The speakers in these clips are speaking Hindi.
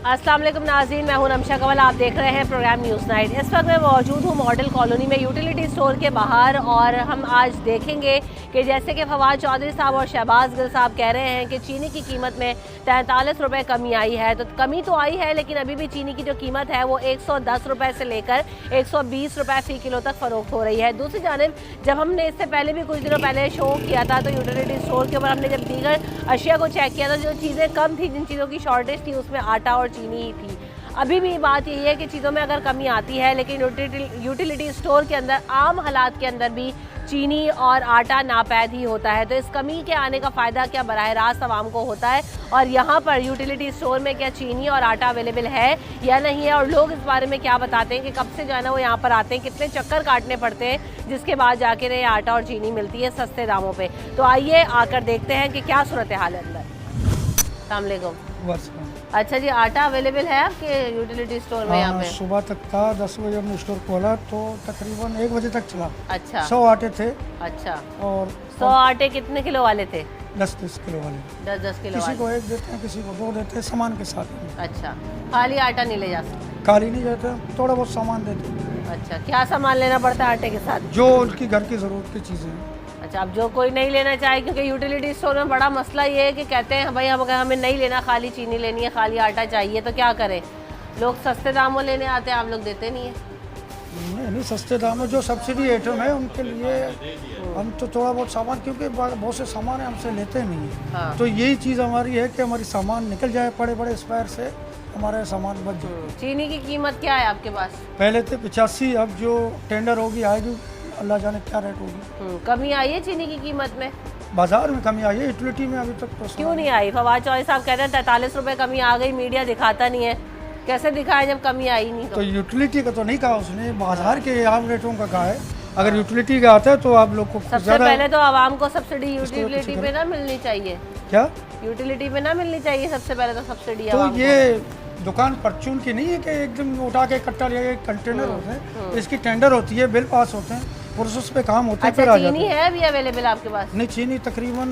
अस्सलाम वालेकुम नाज़रीन, मैं हूं रमशा कंवल। आप देख रहे हैं प्रोग्राम न्यूज़ नाइट। इस वक्त मैं मौजूद हूं मॉडल कॉलोनी में यूटिलिटी स्टोर के बाहर और हम आज देखेंगे कि जैसे कि फवाद चौधरी साहब और शहबाज गिल साहब कह रहे हैं कि चीनी की कीमत में 43 रुपये कमी आई है। तो कमी तो आई है, लेकिन अभी भी चीनी की जो कीमत है वो 110 रुपये से लेकर 120 रुपये फ़ी किलो तक फ़रोख्त हो रही है। दूसरी जानिब जब हमने इससे पहले भी कुछ दिनों पहले शो किया था तो यूटिलिटी स्टोर के ऊपर हमने जब दीगर अशिया को चेक किया था, जो चीज़ें कम थी, जिन चीज़ों की शॉर्टेज थी उसमें आटा और चीनी ही थी। अभी भी बात यही है कि चीज़ों में अगर कमी आती है, लेकिन यूटिलिटी स्टोर के अंदर आम हालात के अंदर भी चीनी और आटा नापैद ही होता है। तो इस कमी के आने का फ़ायदा क्या बराह रास्त आवाम को होता है, और यहाँ पर यूटिलिटी स्टोर में क्या चीनी और आटा अवेलेबल है या नहीं है, और लोग इस बारे में क्या बताते हैं कि कब से जो है ना वो यहाँ पर आते हैं, कितने चक्कर काटने पड़ते हैं जिसके बाद जाके ये आटा और चीनी मिलती है सस्ते दामों पर। तो आइए आकर देखते हैं कि क्या सूरत हाल है अंदर। अस्सलाम वालेकुम। अच्छा जी, आटा अवेलेबल है आपके यूटिलिटी स्टोर में? यहाँ पे सुबह तक था, 10 बजे हमने स्टोर खोला तो तकरीबन 1 बजे तक चला। अच्छा, 100 आटे थे। अच्छा, और 100 आटे कितने किलो वाले थे? 10-10 किलो वाले। 10-10 किलो किसी वाले। को 1 देते हैं, किसी को 2 देते हैं, सामान के साथ। अच्छा, खाली आटा नहीं ले जा सकते? खाली नहीं जाते, थोड़ा बहुत सामान देते हैं। अच्छा, क्या सामान लेना पड़ता है आटे के साथ? जो उनकी घर की ज़रूरत की चीज़ें हैं। अच्छा, अब जो कोई नहीं लेना चाहे, क्योंकि यूटिलिटी स्टोर में बड़ा मसला ये है कि कहते हैं भाई हम अगर हमें नहीं लेना, खाली चीनी लेनी है, खाली आटा चाहिए, तो क्या करें? लोग सस्ते दामों लेने आते हैं, आप लोग देते नहीं है? नहीं, सस्ते दाम में जो सब्सिडी आइटम है उनके लिए हम तो थोड़ा बहुत सामान, क्योंकि बहुत से सामान है हमसे लेते नहीं है। हाँ। तो यही चीज़ हमारी है कि हमारी सामान निकल जाए, बड़े बड़े स्पायर से हमारे सामान बच जाए। चीनी की कीमत क्या है आपके पास? पहले थे 85, अब जो टेंडर होगी आएगी, अल्लाह जाने क्या रेट होगी। कमी आई है चीनी की कीमत में? बाजार में कमी आई है, यूटिलिटी में अभी तक तो क्यों नहीं आई? फवाद चौधरी साहब कहते हैं 43 रुपये कमी आ गई, मीडिया दिखाता नहीं है। कैसे दिखाए जब कमी आई नहीं? तो यूटिलिटी का तो नहीं कहा उसने, बाजार के आम रेटों का कहा है। अगर यूटिलिटी का आता है तो आप लोग को सबसे पहले तो आवाम को सब्सिडी यूटिलिटी पे ना मिलनी चाहिए। क्या यूटिलिटी पे ना मिलनी चाहिए सबसे पहले तो सब्सिडी? तो ये दुकान परचून की नहीं है कि एकदम उठा के इकट्ठा लिया, कंटेनर होते हैं, इसकी टेंडर होती है, बिल पास होते हैं, प्रोसेस पे काम होता है। अच्छा, फिर आ चीनी जाता है अभी अवेलेबल आपके पास? नहीं, चीनी तकरीबन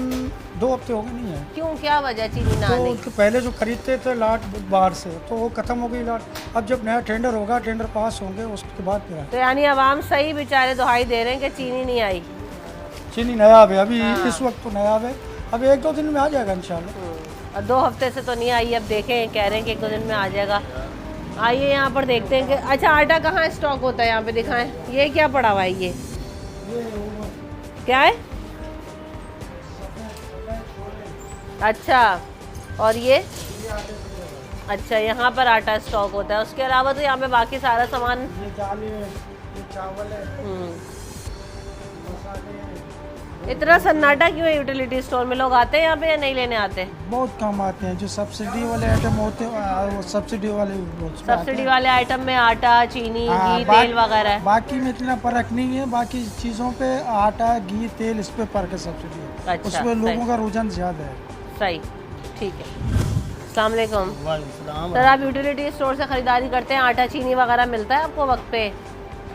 2 हफ्ते हो गए नहीं है। क्यों, क्या वजह चीनी ना तो आने उसके पहले जो खरीदते थे लाट बाहर से, तो वो खत्म हो गई लाट। अब जब नया टेंडर होगा, टेंडर पास होंगे, उसके बाद फिर तो यानी आवाम सही बेचारे दुहाई दे रहे हैं कि चीनी नहीं आई? चीनी नया है अभी। हाँ। इस वक्त तो नया है, अब 1-2 दिन में आ जाएगा इंशाल्लाह। और 2 हफ्ते से तो नहीं आई, अब देखें, कह रहे हैं कि 1-2 दिन में आ जाएगा। आइए यहाँ पर देखते हैं कि अच्छा आटा कहाँ स्टॉक होता है, यहाँ पे दिखाएं। ये क्या पड़ा हुआ है? ये क्या है? अच्छा, और ये अच्छा, यहाँ पर आटा स्टॉक होता है। उसके अलावा तो यहाँ पे बाकी सारा सामान, ये दाल है, ये चावल है, इतना सन्नाटा क्यों है यूटिलिटी स्टोर में? लोग आते हैं यहाँ पे या नहीं लेने आते? बहुत कम आते हैं। जो सब्सिडी वाले आइटम होते हैं वो सब्सिडी वाले सब्सिडी वाले आइटम में आटा, चीनी, घी, तेल वगैरह है। बाकी में इतना फर्क नहीं है। बाकी चीज़ों पे आटा, घी, तेल, इस पे फर्क है सब्सिडी है। अच्छा, उसमें लोगों का रुझान ज़्यादा है। सही, ठीक है। अस्सलाम वालेकुम सर, आप यूटिलिटी स्टोर से ख़रीदारी करते हैं, आटा चीनी वगैरह मिलता है आपको वक्त पे?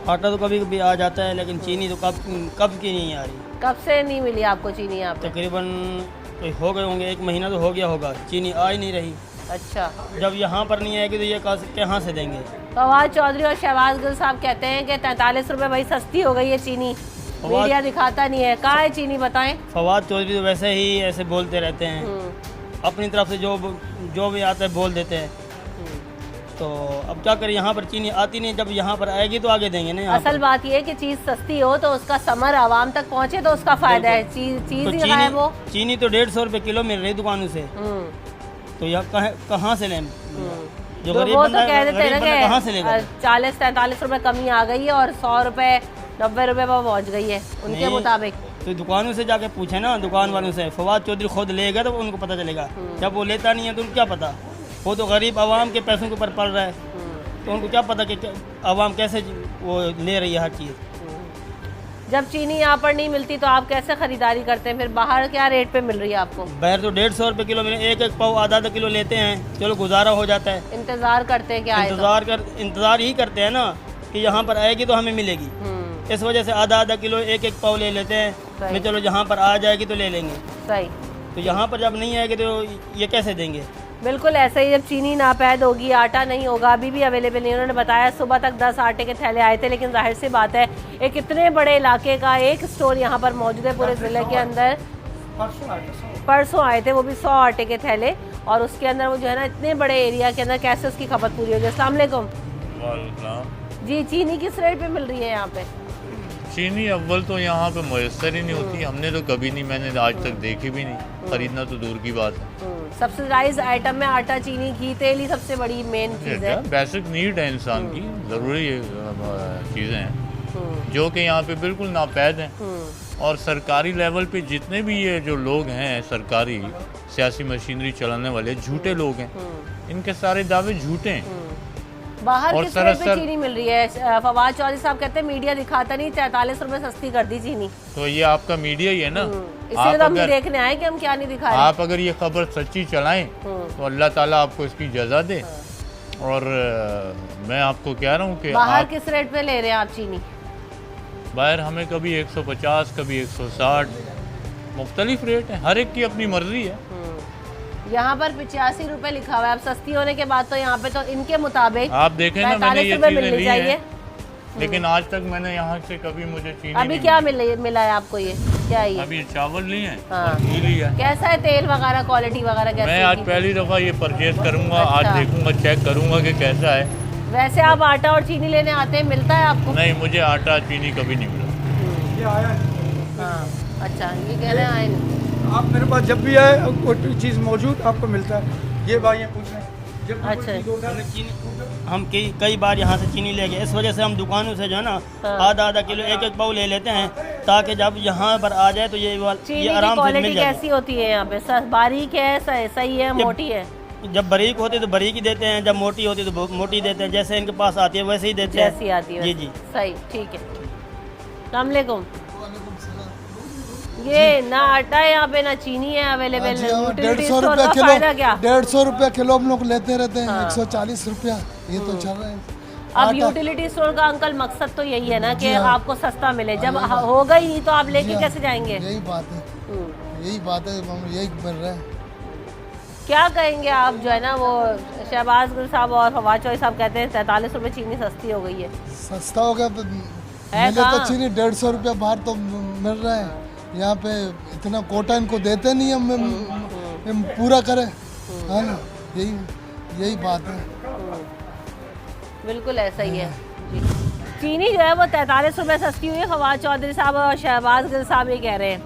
आटा तो कभी कभी आ जाता है, लेकिन चीनी तो कब की नहीं आ रही। कब से नहीं मिली आपको चीनी यहाँ पे? तकरीबन कोई हो गए होंगे, 1 महीना तो हो गया होगा, चीनी आ ही नहीं रही। अच्छा, जब यहाँ पर नहीं आएगी तो ये कहाँ से देंगे? फवाद चौधरी और शहबाज गिल साहब कहते हैं कि 43 रुपये भाई सस्ती हो गई है चीनी, मीडिया दिखाता नहीं है। कहाँ है चीनी, बताएं। फवाद चौधरी तो वैसे ही ऐसे बोलते रहते हैं, अपनी तरफ से जो भी आता है बोल देते हैं। तो अब क्या करें, यहाँ पर चीनी आती नहीं, जब यहाँ पर आएगी तो आगे देंगे ना। असल बात ये है कि चीज़ सस्ती हो तो उसका समर आवाम तक पहुँचे तो उसका फ़ायदा है। चीज़ ही है वो। चीनी तो 150 रुपये किलो मिल रही दुकानों से, तो यह कहाँ से लें? जो तो गरीब वो बंदा तो कह देते हैं ना कहाँ से लेगा? 40-43 रुपये कमी आ गई है और 100 रुपये 90 रुपये पर पहुँच गई है उनके मुताबिक। तो दुकानों से जाके पूछे ना, दुकान वालों से। फवाद चौधरी खुद लेगा तो उनको पता चलेगा। जब वो लेता नहीं है तो उनको क्या पता? वो तो गरीब आवाम के पैसों के ऊपर पड़ रहा है, तो उनको क्या पता कि आवाम कैसे वो ले रही है हर चीज़। जब चीनी यहाँ पर नहीं मिलती तो आप कैसे खरीदारी करते हैं? फिर बाहर क्या रेट पे मिल रही है आपको? बाहर तो 150 रुपये किलो मिले, एक पाव आधा किलो लेते हैं, चलो गुजारा हो जाता है। इंतजार करते हैं क्या? इंतजार ही करते हैं ना कि यहाँ पर आएगी तो हमें मिलेगी। इस वजह से आधा किलो एक पाव ले लेते हैं, चलो यहाँ पर आ जाएगी तो ले लेंगे। सही। तो यहाँ पर जब नहीं आएगी तो ये कैसे देंगे? बिल्कुल ऐसे ही, जब चीनी नापैद होगी, आटा नहीं होगा, अभी भी अवेलेबल नहीं। उन्होंने बताया सुबह तक 10 आटे के थैले आए थे, लेकिन जाहिर सी बात है एक इतने बड़े इलाके का एक स्टोर यहाँ पर मौजूद है पूरे ज़िले के अंदर। परसों आए थे, वो भी 100 आटे के थैले, और उसके अंदर वो जो है ना इतने बड़े एरिया के अंदर कैसे उसकी खपत पूरी होगी। अस्सलाम वालेकुम जी। चीनी किस रेट पे मिल रही है यहाँ पे? चीनी अव्वल तो यहाँ पे मुयसर ही नहीं होती, हमने तो कभी नहीं, मैंने आज तक देखी भी नहीं, खरीदना तो दूर की बात है। सब्सिडाइज आइटम में आटा, चीनी, घी, तेल ही सबसे बड़ी मेन चीज़ है। बेसिक नीड है इंसान की, ज़रूरी चीज़ें हैं जो कि यहाँ पे बिल्कुल नापैद हैं। और सरकारी लेवल पे जितने भी ये जो लोग हैं सरकारी सियासी मशीनरी चलाने वाले झूठे लोग हैं, इनके सारे दावे झूठे हैं। बाहर किस रेट पे चीनी मिल रही है? फवाद चौधरी साहब कहते हैं मीडिया दिखाता नहीं, 43 रुपए सस्ती कर दी चीनी। तो ये आपका मीडिया ही है ना, इसलिए तो हम देखने आए कि हम क्या नहीं दिखा रहे। आप अगर ये खबर सच्ची चलाएं तो अल्लाह ताला आपको इसकी जज़ा दे। और मैं आपको कह रहा हूँ कि बाहर किस रेट पे ले रहे हैं आप चीनी? बाहर हमें कभी 150, कभी 160, मुख्तलिफ रेट है, हर एक की अपनी मर्जी है। यहाँ पर 85 रुपए लिखा हुआ है। अब सस्ती होने के बाद तो यहाँ पे तो इनके मुताबिक आप देखें ना, मैंने ये चीजें ली हैं, लेकिन आज तक मैंने यहाँ से कभी मुझे चीनी अभी क्या मिला है आपको? ये क्या है? अभी चावल लिए हैं, हाँ। घी लिया है। कैसा है तेल वगैरह, क्वालिटी वगैरह कैसी? मैं आज पहली दफा ये परचेज करूँगा। आज देखूंगा, चेक करूँगा कि कैसा है। वैसे आप आटा और चीनी लेने आते हैं, मिलता है आपको? नहीं, मुझे आटा चीनी कभी नहीं मिला। ये आया नहीं। हाँ, अच्छा, ये कह रहे हैं आए नहीं। आप मेरे पास जब भी आए कोई चीज़ मौजूद आपको मिलता है। ये भाई पूछ रहे हैं जब भी कोई चीज़ होता है। हम कई बार यहाँ से चीनी ले गए, इस वजह से हम दुकानों से जो है ना आधा किलो एक पाव ले लेते हैं, ताकि जब यहाँ पर आ जाए तो ये आराम से क्वालिटी मिल जाए। कैसी होती है यहाँ पे? बारीक है, सही है, मोटी है? जब बारीक होती है तो बारीक ही देते हैं, जब मोटी होती है तो मोटी देते हैं, जैसे इनके पास आती है वैसे ही देते हैं। जैसी आती है जी जी, सही, ठीक है। अस्सलाम वालेकुम। ये ना आटा है यहाँ पे, ना चीनी है अवेलेबल। 150 रुपया किलो, 150 रुपया किलो हम लोग लेते रहते हैं। 140 रुपया ये तो चल रहा है। अब यूटिलिटी स्टोर का अंकल मकसद तो यही है ना कि आपको सस्ता मिले। जब होगा ही नहीं तो आप लेके कैसे जाएंगे? यही बात है, यही बात है, हम यही कर रहे हैं। क्या कहेंगे आप जो है ना, वो शहबाज गुल साहब और फवाद चौधरी साहब कहते हैं 43 रुपए चीनी सस्ती हो गई है। सस्ता हो गया मिले तो चीनी 150 रुपया बाहर तो मिल रहा है। यहाँ पे इतना कोटा इनको देते नहीं, हम पूरा करें, है ना? यही बात है। बिल्कुल ऐसा ही है जी। चीनी जो है वो 43 रुपए सस्ती हुई है। फवाद चौधरी साहब और शहबाज गिल साहब ये कह रहे हैं।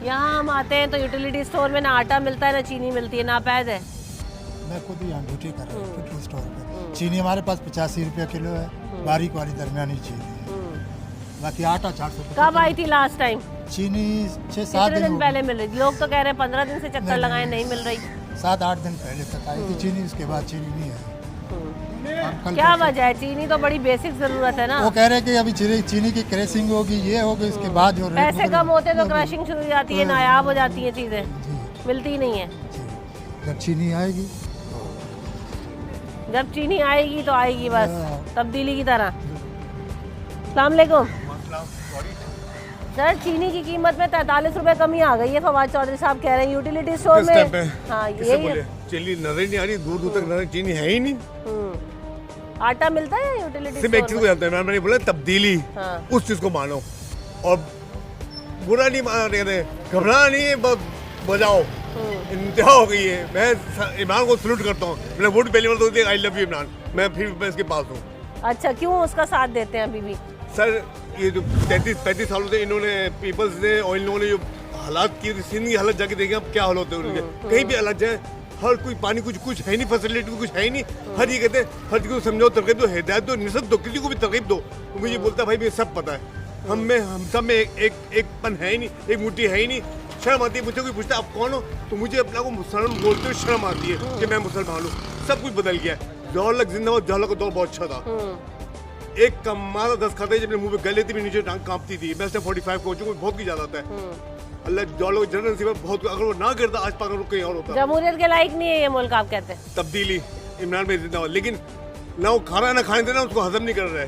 यहाँ हम आते हैं तो यूटिलिटी स्टोर में ना आटा मिलता है ना चीनी मिलती है, नापैद है। मैं खुद यहाँ ड्यूटी कर रहा हूँ यूटिलिटी स्टोर पे। चीनी हमारे पास 85 रुपया किलो है, बारीक वाली दरमियानी चीनी है। बाकी आटा 400। कब आई थी लास्ट टाइम चीनी? 6-7 दिन पहले मिल रही। लोग तो कह रहे हैं 15 दिन से चक्कर लगाए नहीं मिल रही। 7-8 दिन पहले तक आई थी चीनी, उसके बाद चीनी नहीं है। क्या वजह है? चीनी तो बड़ी बेसिक जरूरत है ना। वो कह रहे हैं कि अभी चीनी की क्रशिंग होगी, ये होगी, इसके बाद जो पैसे कम होते तो क्रशिंग शुरू हो जाती है, नायाब हो जाती है चीजें, मिलती ही नहीं है। जब चीनी आएगी, जब चीनी आएगी तो आएगी बस तब्दीली की तरह। अस्सलाम वालेकुम सर, चीनी की कीमत में 43 रुपए कमी आ गई है। फवाद चौधरी साहब कह रहे हैं यूटिलिटी स्टोर में। हाँ, यही चीनी नजर नहीं आ रही, दूर दूर तक नजर चीनी है ही नहीं। आटा मिलता है यूटिलिटी सिर्फ एक चीज को जानते हैं, मैंने बोला तब्दीली। हाँ। उस चीज को मानो और बुरा नहीं माना, घबराना नहीं है, बजाओ। इंतहा हो गई है। मैं इमरान को सलूट करता हूँ। मैंने वोट पहली बार तो आई लव यू इमरान, मैं फिर इसके पास हूँ। अच्छा, क्यों उसका साथ देते हैं अभी भी? सर, ये जो 33-35 सालों से इन्होंने पीपल्स ने और इन लोगों ने जो हालात की, सिंध की हालत जाके देखें अब क्या हाल होते हैं उनके। कहीं भी हालात जाए, हर कोई पानी कुछ है नहीं, फैसिलिटी कुछ है ही नहीं। हर ये कहते हैं हर चीज़ को समझाओ, तरकीब दो, हिदायत दो, निसत दो, किसी को भी तरकीब दो। मुझे बोलता है भाई मुझे सब पता है। हम सब में एक पन है ही नहीं, एक मुट्ठी है ही नहीं। शर्म आती है, मुझसे कोई पूछता है आप कौन हो, तो मुझे अपना को मुसलमान बोलते हुए शर्म आती है कि मैं मुसलमान हूँ। सब कुछ बदल गया है। जौहर जिंदाबाद, जौहर का दौर बहुत अच्छा था। एक कमाल 10 खाते जब मुंह पे गले थी, नीचे टांग कांपती थी। मैं 45 को चुका, बहुत की ज्यादा आता है। अल्लाह जौहर जनरल नसीब बहुत, अगर वो ना करता आज पाक कहीं और होता। जमहूरियत के लायक नहीं है ये मुल्क, आप कहते हैं। तब्दीली इमरान में जिंदाबाद, लेकिन ना वो खाना ना खाने देना, उसको हजम नहीं कर रहे।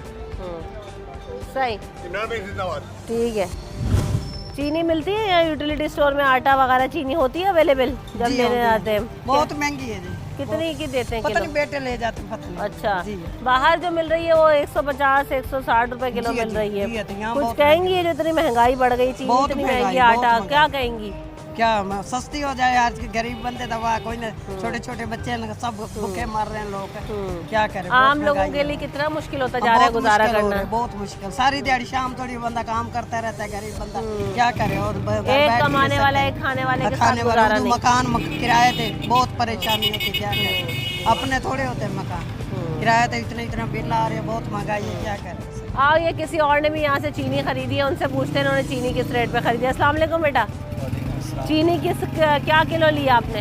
सही, इमरान में जिंदाबाद। ठीक है। चीनी मिलती है या यूटिलिटी स्टोर में आटा वगैरह चीनी होती है अवेलेबल जब लेने आते हैं? बहुत महंगी है जी। कितनी की देते हैं पता किलो? नहीं बेटे ले जाते हैं, पता नहीं। अच्छा, जी बाहर जो मिल रही है वो 150 160 रुपए किलो जी, मिल जी, रही जी, है। तो यहाँ कुछ बहुत कहेंगी ये जो इतनी महंगाई बढ़ गई, चीनी बहुत इतनी महंगाई, महंगी, बहुत आटा, महंगाई। क्या कहेंगी? क्या सस्ती हो जाए, आज के गरीब बंदे दवा कोई ना, छोटे छोटे बच्चे हैं, सब भूखे मर रहे हैं लोग, क्या करें। बहुत आम लोगों महंगाई के है। लिए कितना मुश्किल होता जा रहा है बहुत गुजारा मुश्किल हो करना। रहा है, बहुत मुश्किल। सारी दिहाड़ी शाम थोड़ी बंदा काम करता रहता है, गरीब बंदा क्या करे। और घर एक बैठ नहीं कमाने वाला, सकते। एक खाने वाले के साथ खाने वाले गुजारा तो नहीं। मकान किराए थे, बहुत परेशानी होती, क्या करें। अपने थोड़े होते हैं मकान, किराया तो इतना बिल आ रहे हैं, बहुत महंगाई है, क्या करें। आओ, ये किसी और ने भी यहाँ से चीनी खरीदी है, उनसे पूछते हैं उन्होंने चीनी किस रेट पे खरीदी है। अस्सलाम वालेकुम बेटा, चीनी क्या किलो लिया आपने?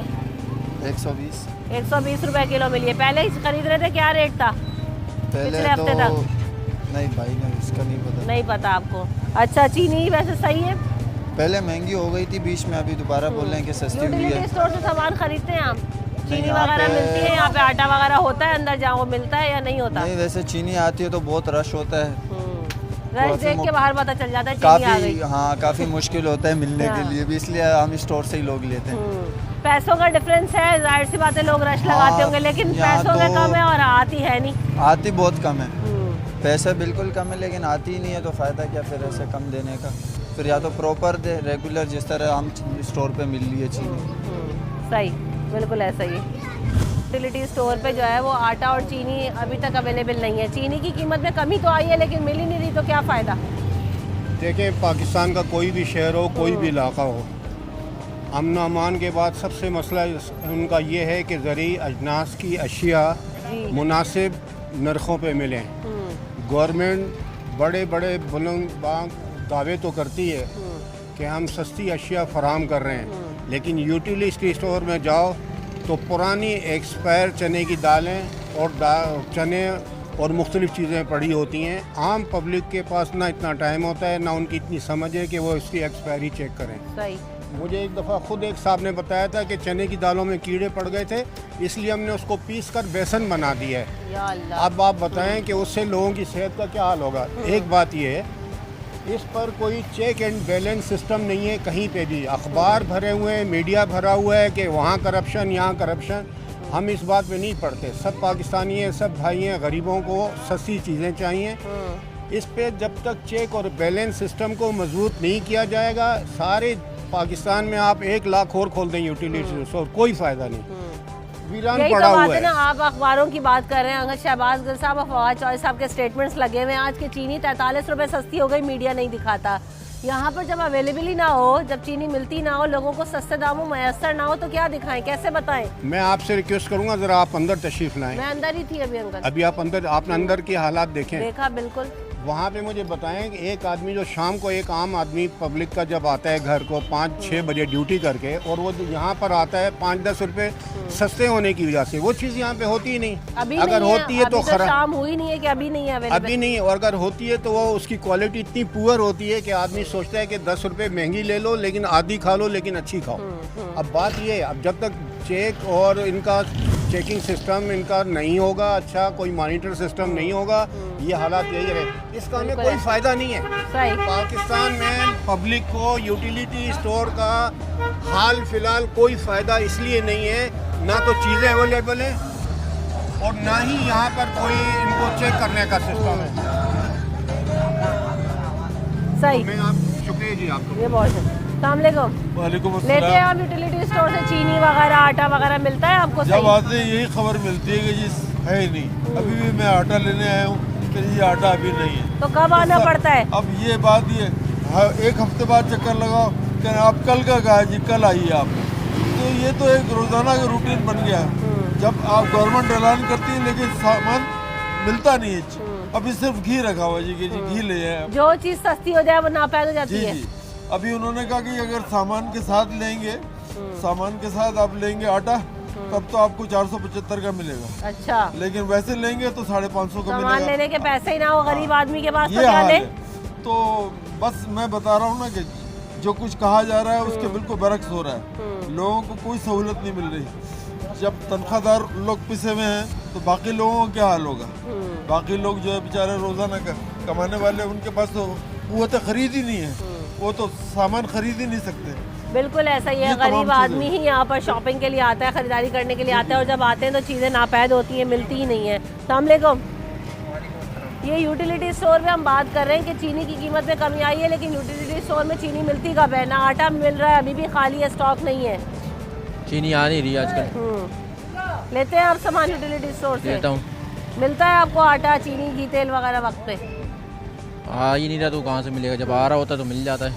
120। 120 रुपए किलो मिली है। पहले ही खरीद रहे थे, क्या रेट था पहले पिछले हफ्ते तो तक? नहीं भाई, नहीं इसका नहीं पता। नहीं पता आपको? अच्छा, चीनी वैसे सही है? पहले महंगी हो गई थी बीच में, अभी दोबारा बोल रहे हैं कि सस्ती हुई यूटिलिटी है। स्टोर से सामान खरीदते हैं आप? चीनी यहाँ वगैरह पे- मिलती है यहाँ पे? आटा वगैरह होता है अंदर जहाँ वो मिलता है या नहीं होता? नहीं, वैसे चीनी आती है तो बहुत रश होता है, रश काफी देख के बाहर पता चल जाता है चीनी आ काफ़ी गई। हाँ काफ़ी मुश्किल होता है मिलने हाँ। के लिए भी, इसलिए हम स्टोर से ही लोग लेते हैं। पैसों का डिफरेंस है, जाहिर सी बात है, लोग रश लगाते हाँ, होंगे, लेकिन यहाँ पैसों में तो- कम है और आती है नहीं। आती बहुत कम है, पैसे बिल्कुल कम है, लेकिन आती ही नहीं है, तो फ़ायदा क्या फिर ऐसे कम देने का। फिर या तो प्रॉपर दे, रेगुलर जिस तरह हम स्टोर पे मिल रही है चीनी। सही, बिल्कुल ऐसा ही। यूटिलिटी स्टोर पे जो है वो आटा और चीनी अभी तक अवेलेबल नहीं है। चीनी की कीमत में कमी तो आई है, लेकिन मिल ही नहीं रही, तो क्या फ़ायदा? देखिए, पाकिस्तान का कोई भी शहर हो, कोई भी इलाका हो, अमन अमान के बाद सबसे मसला उनका ये है कि ज़रूरी अजनास की अशिया मुनासिब नरखों पे मिलें। गवर्नमेंट बड़े बड़े बुलंद बांग दावे तो करती है कि हम सस्ती अशिया फराम कर रहे हैं, लेकिन यूटिलिटी स्टोर में जाओ तो पुरानी एक्सपायर चने की दालें और चने और मुख्तलिफ़ चीज़ें पड़ी होती हैं। आम पब्लिक के पास ना इतना टाइम होता है, ना उनकी इतनी समझ है कि वो इसकी एक्सपायरी चेक करें। सही। मुझे एक दफ़ा खुद एक साहब ने बताया था कि चने की दालों में कीड़े पड़ गए थे, इसलिए हमने उसको पीस कर बेसन बना दिया है। या अल्लाह। अब आप बताएं कि उससे लोगों की सेहत का क्या हाल होगा। एक बात ये है, इस पर कोई चेक एंड बैलेंस सिस्टम नहीं है कहीं पे भी। अखबार भरे हुए हैं, मीडिया भरा हुआ है कि वहाँ करप्शन, यहाँ करप्शन। हम इस बात पे नहीं पढ़ते। सब पाकिस्तानी हैं, सब भाई हैं, गरीबों को सस्ती चीज़ें चाहिए। इस पे जब तक चेक और बैलेंस सिस्टम को मजबूत नहीं किया जाएगा, सारे पाकिस्तान में आप 1 लाख और खोल दें यूटिलिटी स्टोर, कोई फ़ायदा नहीं, वीरान यही पड़ा तो बात हुआ है ना। है। आप अखबारों की बात कर रहे हैं, अगर शहबाज गिल साहब और फवाद चौधरी साहब के स्टेटमेंट्स लगे हुए हैं, आज की चीनी 43 रुपए सस्ती हो गई, मीडिया नहीं दिखाता। यहाँ पर जब अवेलेबल ही ना हो, जब चीनी मिलती ना हो, लोगों को सस्ते दामों मैसर ना हो, तो क्या दिखाएं, कैसे बताएं? मैं आपसे रिक्वेस्ट करूंगा, ज़रा आप अंदर तशरीफ़ लाएं। मैं अंदर ही थी अभी अंकल। अभी आप आपने अंदर के हालात देखें। देखा, बिल्कुल। वहाँ पे मुझे बताएं कि एक आदमी जो शाम को, एक आम आदमी पब्लिक का जब आता है घर को 5-6 बजे ड्यूटी करके, और वो यहाँ पर आता है 5-10 रुपए सस्ते होने की वजह से, वो चीज़ यहाँ पे होती ही नहीं। अभी अगर नहीं होती है तो अभी खराब, शाम हुई नहीं है कि अभी नहीं है अवेलेबल? अभी नहीं, और अगर होती है तो वो उसकी क्वालिटी इतनी पुअर होती है कि आदमी सोचता है कि 10 रुपए महंगी ले लो, लेकिन आधी खा लो, लेकिन अच्छी खाओ। अब बात ये है, अब जब तक चेक और इनका चेकिंग सिस्टम इनका नहीं होगा, अच्छा कोई मॉनिटर सिस्टम नहीं होगा, ये हालात यही रहे। इसका हमें कोई फ़ायदा नहीं है। सही। पाकिस्तान में पब्लिक को यूटिलिटी स्टोर का हाल फिलहाल कोई फ़ायदा इसलिए नहीं है, ना तो चीज़ें अवेलेबल हैं और ना ही यहाँ पर कोई इनको चेक करने का सिस्टम है। सही। मैं आप शुक्रिया जी आपको। ये बहुत है। अस्सलाम वालेकुम लेते हैं आप यूटिलिटी स्टोर से चीनी वगैरह, आटा वगैरह मिलता है आपको? जब सही। आते हैं यही खबर मिलती है कि जी है ही नहीं। अभी भी मैं आटा लेने आया हूँ कि ये आटा अभी नहीं है। तो कब आना पड़ता है? अब ये बात ये एक हफ्ते बाद चक्कर लगाओ कि आप कल का कहा जी, कल आइए आप। तो ये तो एक रोज़ाना का रूटीन बन गया है। जब आप गवर्नमेंट ऐलान करती है लेकिन सामान मिलता नहीं है। अभी सिर्फ घी रखा हुआ जी कि जी घी ले आए। जो चीज़ सस्ती हो जाए वो नापैद हो जाती जी है। जी, अभी उन्होंने कहा कि अगर सामान के साथ लेंगे, सामान के साथ आप लेंगे आटा, तब तो आपको 475 का मिलेगा। अच्छा। लेकिन वैसे लेंगे तो 550 का सामान मिलेगा। लेने के पैसे ही ना हो गरीब आदमी के पास, तो ये क्या हाल ले? है। तो बस मैं बता रहा हूँ ना कि जो कुछ कहा जा रहा है उसके बिल्कुल बरक्स हो रहा है। लोगों को कोई सहूलत नहीं मिल रही। जब तनख्वाहदार लोग पिसे हुए हैं तो बाकी लोगों का क्या हाल होगा? बाकी लोग जो है बेचारे रोजाना कमाने वाले, उनके पास तो कुव्वत खरीद ही नहीं है, वो तो सामान खरीद ही नहीं सकते। बिल्कुल ऐसा ही है, ये तमाम गरीब चीज़ें आदमी ही यहाँ पर शॉपिंग के लिए आता है, खरीदारी करने के लिए आता है, और जब आते हैं तो चीज़ें नापैद होती हैं, मिलती ही नहीं है। अस्सलाम वालेकुम। ये यूटिलिटी स्टोर पे हम बात कर रहे हैं कि चीनी की कीमत में कमी आई है, लेकिन यूटिलिटी स्टोर में चीनी मिलती कब है? ना आटा मिल रहा है, अभी भी खाली है, स्टॉक नहीं है। चीनी आ नहीं रही आजकल। लेते हैं आप सामान यूटिलिटी स्टोर से? लेता हूँ। मिलता है आपको आटा, चीनी, घी, तेल वगैरह वक्त पे? आ ही नहीं रहा तो कहाँ से मिलेगा, जब आ रहा होता तो मिल जाता है।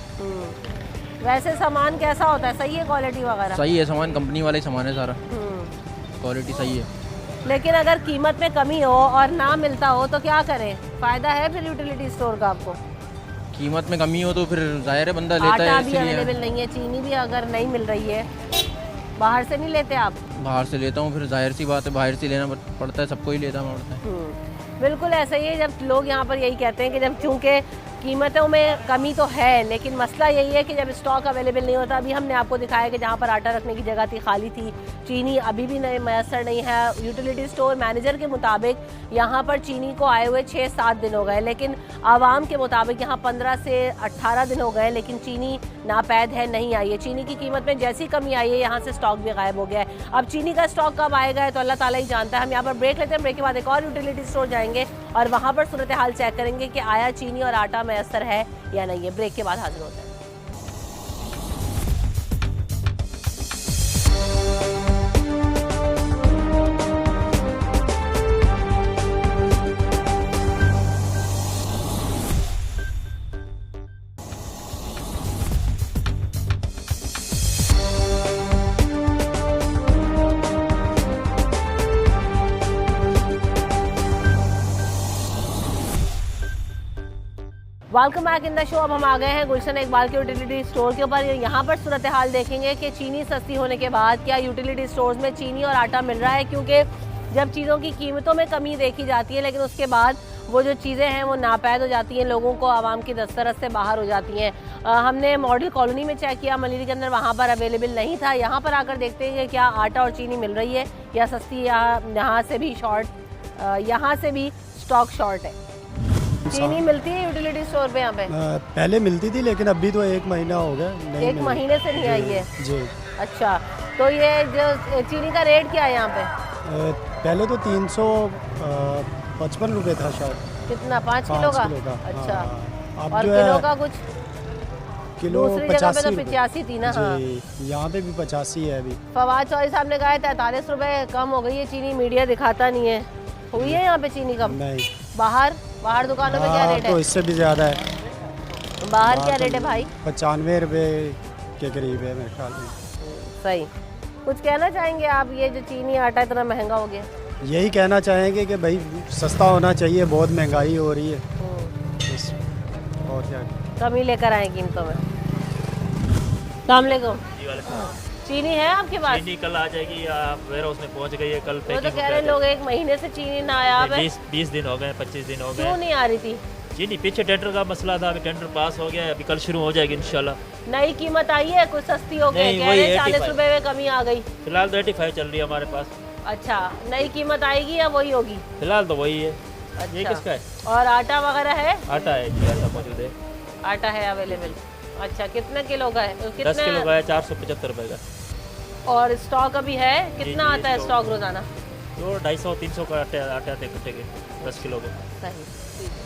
वैसे सामान कैसा होता है, सही है क्वालिटी वगैरह? सही है सामान, कंपनी वाला ही सामान है सारा, क्वालिटी सही है। लेकिन अगर कीमत में कमी हो और ना मिलता हो तो क्या करें? फ़ायदा है फिर यूटिलिटी स्टोर का आपको? कीमत में कमी हो तो फिर जाहिर है बंदा लेता आटा है, भी इसीलिए अवेलेबल नहीं है, चीनी भी अगर नहीं मिल रही है, बाहर से नहीं लेते आप? बाहर से लेता हूँ, फिर जाहिर सी बात है बाहर से लेना पड़ता है, सबको ही लेना पड़ता है। बिल्कुल ऐसा ही है, जब लोग यहाँ पर यही कहते हैं कि जब चूँकि कीमतों में कमी तो है, लेकिन मसला यही है कि जब स्टॉक अवेलेबल नहीं होता। अभी हमने आपको दिखाया कि जहाँ पर आटा रखने की जगह थी खाली थी, चीनी अभी भी नहीं मैसर नहीं है। यूटिलिटी स्टोर मैनेजर के मुताबिक यहाँ पर चीनी को आए हुए 6-7 दिन हो गए, लेकिन आवाम के मुताबिक यहाँ 15 से 18 दिन हो गए, लेकिन चीनी नापैद है, नहीं आई है। चीनी की कीमत में जैसी कमी आई है, यहाँ से स्टॉक भी गायब हो गया है। अब चीनी का स्टॉक कब आएगा है तो अल्लाह ताला ही जानता है। हम यहाँ पर ब्रेक लेते हैं, ब्रेक के बाद एक और यूटिलिटी स्टोर जाएंगे और वहाँ पर सूरत हाल चेक करेंगे कि आया चीनी और आटा मैसर है या नहीं है। ब्रेक के बाद हाजिर होते हैं। Welcome back in the show. अब हम आ गए हैं गुलशन इकबाल के यूटिलिटी स्टोर के ऊपर। यहाँ पर सूरत हाल देखेंगे कि चीनी सस्ती होने के बाद क्या यूटिलिटी स्टोर्स में चीनी और आटा मिल रहा है, क्योंकि जब चीज़ों की कीमतों में कमी देखी जाती है, लेकिन उसके बाद वो जो चीज़ें हैं वो नापैद हो जाती हैं, लोगों को आवाम की दस्तरस से बाहर हो जाती हैं। हमने मॉडल कॉलोनी में चेक किया मलिरी के अंदर, वहाँ पर अवेलेबल नहीं था। यहाँ पर आकर देखते हैं कि क्या आटा और चीनी मिल रही है या सस्ती, यहाँ से भी शॉर्ट, यहाँ से भी स्टॉक शॉर्ट है। चीनी मिलती है यूटिलिटी स्टोर पे यहाँ पे? पहले मिलती थी, लेकिन अभी तो 1 महीना हो गया नहीं। 1 महीने से नहीं आई है जी। अच्छा, तो ये जो चीनी का रेट क्या है यहाँ पे? पहले तो 355 रुपये था शायद। कितना, 5 किलो का? अच्छा, अब और जो किलो है का कुछ किलो दूसरी जगह पे तो 85 85 थी ना? हाँ, यहाँ पे भी 85 है अभी। फवाद चौधरी साहब ने कहा है 43 रुपए कम हो गई है चीनी, मीडिया दिखाता नहीं है। हुई है यहाँ पे चीनी कम? नहीं। बाहर दुकानों में क्या रेट है? तो इससे भी ज़्यादा है। बाहर क्या रेट है भाई? 95 रुपये के करीब है मेरे ख्याल में। सही। कुछ कहना चाहेंगे आप, ये जो चीनी आटा इतना महंगा हो गया? यही कहना चाहेंगे कि भाई सस्ता होना चाहिए, बहुत महंगाई हो रही है, और क्या कमी लेकर आए कीमतों में। अस्सलाम वालेकुम। चीनी है आपके पास? चीनी कल आ जाएगी, आप वेयर हाउस में पहुंच गई है कल। वो तो कह रहे लोग 1 महीने से चीनी ना आया। 20 दिन हो गए, 25 दिन हो गए। क्यों नहीं आ रही थी चीनी? पीछे टेंडर का मसला था, अभी टेंडर पास हो गया है, अभी कल शुरू हो जाएगी इंशाल्लाह। नई कीमत आई है, कुछ सस्ती हो गई? कह रहे 40 रुपए में कमी आ गई। फिलहाल तो 85 चल रही है हमारे पास। अच्छा, नई कीमत आएगी या वही होगी? फिलहाल तो वही है। अच्छा। ये किसका है? और आटा वगैरह है? आटा है जी, आटा मौजूद है। आटा है अवेलेबल। अच्छा, कितने किलो का है? 10 किलो का है, 475 रुपए का। और स्टॉक अभी है? कितना आता है स्टॉक रोजाना? तो 250-300 का आटे आते इकट्ठे के 10 किलो के। सही, ठीक है।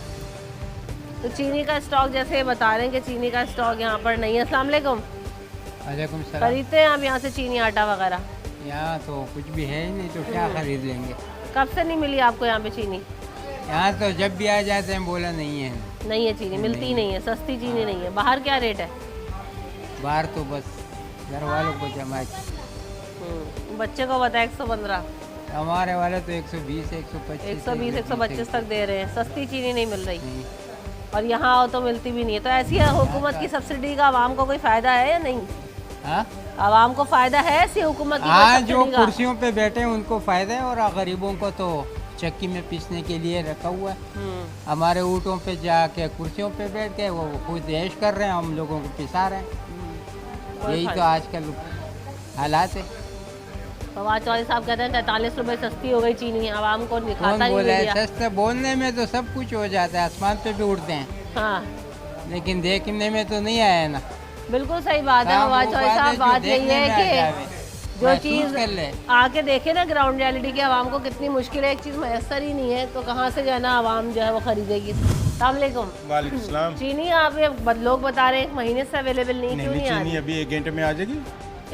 तो चीनी का स्टॉक जैसे बता रहे हैं कि चीनी का स्टॉक यहाँ पर नहीं है। अस्सलाम वालेकुम। वालेकुम सलाम। खरीदते हैं आप यहाँ से चीनी आटा वगैरह? यहाँ तो कुछ भी है ही नहीं, तो क्या खरीद लेंगे। कब से नहीं मिली आपको यहाँ पे चीनी? यहाँ तो जब भी आ जाते हैं बोला नहीं है। नहीं है चीनी, मिलती ही नहीं है, सस्ती चीनी नहीं है। बाहर क्या रेट है? बाहर तो बस घर वालों को जमा। बच्चे को बताया 115। हमारे वाले तो 120, 125, 120, 125 तक दे रहे हैं। सस्ती चीनी नहीं मिल रही, और यहाँ आओ तो मिलती भी नहीं है। तो ऐसी हुकूमत की सब्सिडी का आवाम को कोई फायदा है या नहीं? हाँ, आवाम को फायदा है ऐसी हुकूमत की? हाँ, जो कुर्सियों पे बैठे हैं उनको फायदा है, और गरीबों को तो चक्की में पीसने के लिए रखा हुआ है। हमारे ऊँटों पे जाके कुर्सियों पे बैठ के वो खुद ऐश कर रहे हैं, हम लोगों को पिसा रहे हैं। यही तो आजकल हालात है। फवाद चौधरी साहब कहते हैं 43 रुपए सस्ती हो गई चीनी, आवाम को दिखाता नहीं मीडिया। सस्ते बोलने में तो सब कुछ हो जाता है, आसमान पे भी उड़ते हैं। हाँ, लेकिन देखने में तो नहीं आया ना। बिल्कुल सही बात है फवाद चौधरी साहब। बात यही है कि जो चीज़ आके देखे ना ग्राउंड रियलिटी की आवाम को कितनी मुश्किल है, एक चीज़ मैसर ही नहीं है तो कहाँ से जो है ना आवाम जो है वो खरीदेगी। अस्सलाम वालेकुम। वालेकुम सलाम। चीनी आप लोग बता रहे हैं 1 महीने से अवेलेबल नहीं, क्यों नहीं आ रही? चीनी अभी 1 घंटे में आ जाएगी।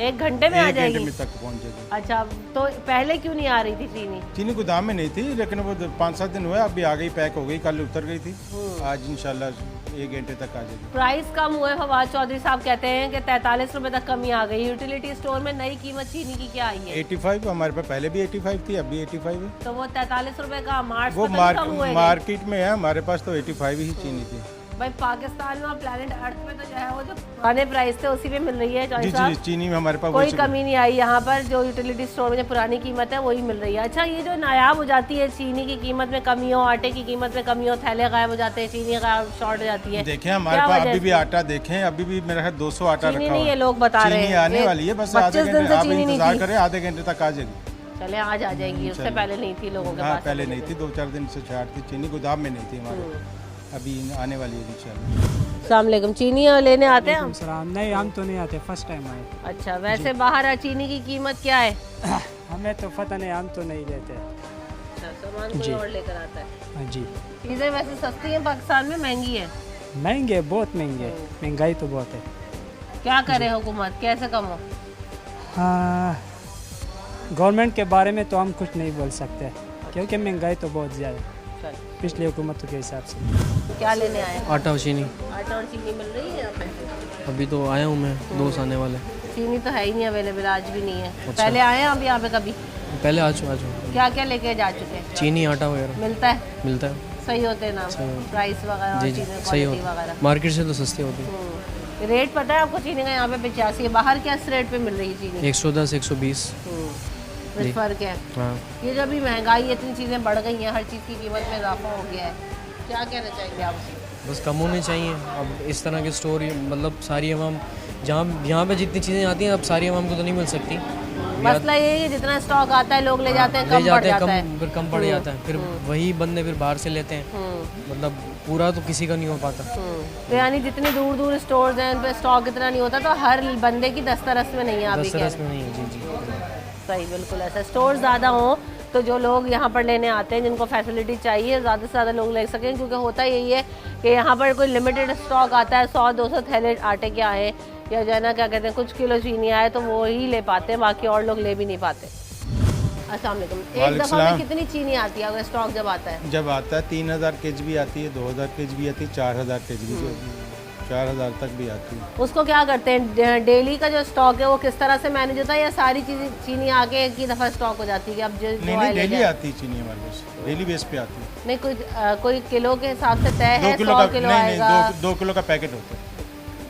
1 घंटे में आ जाएगी? 1 घंटे में तक पहुंच जाएगी। अच्छा, तो पहले क्यों नहीं आ रही थी चीनी? चीनी गोदाम में नहीं थी, लेकिन वो 5-7 दिन हुए, अभी आ गई, पैक हो गई, कल उतर गई थी। आज इंशाल्लाह 1 घंटे तक आ जाएगी। प्राइस कम हुए, फवाद चौधरी साहब कहते हैं कि 43 रुपए तक कमी आ गई। यूटिलिटी स्टोर में नई कीमत चीनी की क्या आई है? 85, हमारे पास पहले भी 85 थी, अभी 85 है। तो वो 43 रुपए का मार्च वो कम हुए मार्केट में है, हमारे पास तो 85 ही चीनी थी। भाई पाकिस्तान में और प्लैनेट अर्थ में तो जो है वो जो पुराने प्राइस थे उसी पे मिल रही है चौधरी जी साहब। चीनी में हमारे पास कोई कमी नहीं आई यहाँ पर, जो यूटिलिटी स्टोर में जो पुरानी कीमत है वही मिल रही है। अच्छा, ये जो नायाब हो जाती है चीनी की कीमत में कमी हो, आटे की कीमत में कमी हो, थैले गायब हो जाते हैं, चीनी शॉर्ट हो जाती है। देखें हमारे पास अभी भी आटा, देखें अभी भी मेरा है 200 आटा रखा नहीं है, लोग बता रहे हैं आने वाली है, बस आधे घंटे आप इंतजार करें, आधे घंटे तक आ जाएगी। चले आज आ जाएगी, उससे पहले नहीं थी लोगों के पास। पहले नहीं थी, 2-4 दिन से छाट थी चीनी, गोदाम में नहीं थी हमारे, अभी आने वाली है इंशाल्लाह। अस्सलाम वालेकुम। चीनी लेने आते हैं हम? नहीं, हम तो नहीं आते, फर्स्ट टाइम आए। अच्छा, वैसे बाहर चीनी की कीमत क्या है? हमें तो पता नहीं, हम तो नहीं लेते। अच्छा, सामान कोई और लेकर आता है? हाँ जी। चीज़ें वैसे सस्ती हैं पाकिस्तान में, महंगी है? महंगे, बहुत महंगे, महंगाई तो बहुत है। क्या करे हुकूमत, कैसे कम हो? हाँ, गवर्नमेंट के बारे में तो हम कुछ नहीं बोल सकते, क्योंकि महंगाई तो बहुत ज़्यादा पिछली हुकूमतों के हिसाब से। क्या लेने आए? आटा और चीनी। आटा और चीनी मिल रही है यहाँ पे? अभी तो आया हूँ मैं, दोस्त आने वाले। चीनी तो है ही नहीं अवेलेबल, आज भी नहीं है। अच्छा। पहले आए हैं आप यहाँ पे कभी? पहले आ चुका। क्या क्या लेके जा चुके हैं? चीनी, आटा वगैरह मिलता है? मिलता है। सही होते हैं ना प्राइस वगैरह? जी, सही होता, मार्केट से तो सस्ती होती है। रेट पता है आपको चीनी का? यहाँ पे 85 है, बाहर क्या रेट पे मिल रही है चीनी? 110, 120 फर्क है। हाँ। ये जो अभी महंगाई, इतनी चीज़ें बढ़ गई हैं, हर चीज़ की कीमत में इजाफा हो गया है, क्या कहना चाहेंगे आप? बस कम होने चाहिए। अब इस तरह के स्टोर मतलब सारी आवाम जहाँ यहाँ पे जितनी चीज़ें आती हैं अब सारी आवाम को तो नहीं मिल सकती। मसला ये है कि जितना स्टॉक आता है लोग ले जाते हैं, कम पड़ जाता है, फिर कम पड़ जाता है, फिर वही बंदे फिर बाहर से लेते हैं, मतलब पूरा तो किसी का नहीं हो पाता। तो यानी जितने दूर दूर स्टोर्स हैं उन पर स्टॉक इतना नहीं होता, तो हर बंदे की दस्तरस में नहीं है। दस्तरस में नहीं है। जी जी सही, बिल्कुल ऐसा। स्टोर ज़्यादा हों तो जो लोग यहाँ पर लेने आते हैं, जिनको फैसिलिटी चाहिए, ज़्यादा से ज़्यादा लोग ले सकें, क्योंकि होता यही है कि यहाँ पर कोई लिमिटेड स्टॉक आता है, 100-200 थैले आटे के आए या जो है ना क्या कहते हैं कुछ किलो चीनी आए तो वो ही ले पाते हैं, बाकी और लोग ले भी नहीं पाते। अस्सलाम वालेकुम। एक दफ़ा में कितनी चीनी आती है अगर स्टॉक जब आता है? जब आता है 3000 केजी भी आती है, 2000 केजी भी आती है, 4000 केजी भी, 4000 तक भी आती है। उसको क्या करते हैं, डेली का जो स्टॉक है वो किस तरह से मैनेज होता है, या सारी चीज़ें चीनी आके एक ही दफ़ा स्टॉक हो जाती है कि अब नहीं, डेली आती है चीनी हमारे पास, डेली बेस पे आती है। नहीं, कोई किलो के हिसाब से तय है? 100 किलो आएगा? 2 किलो का पैकेट होता है।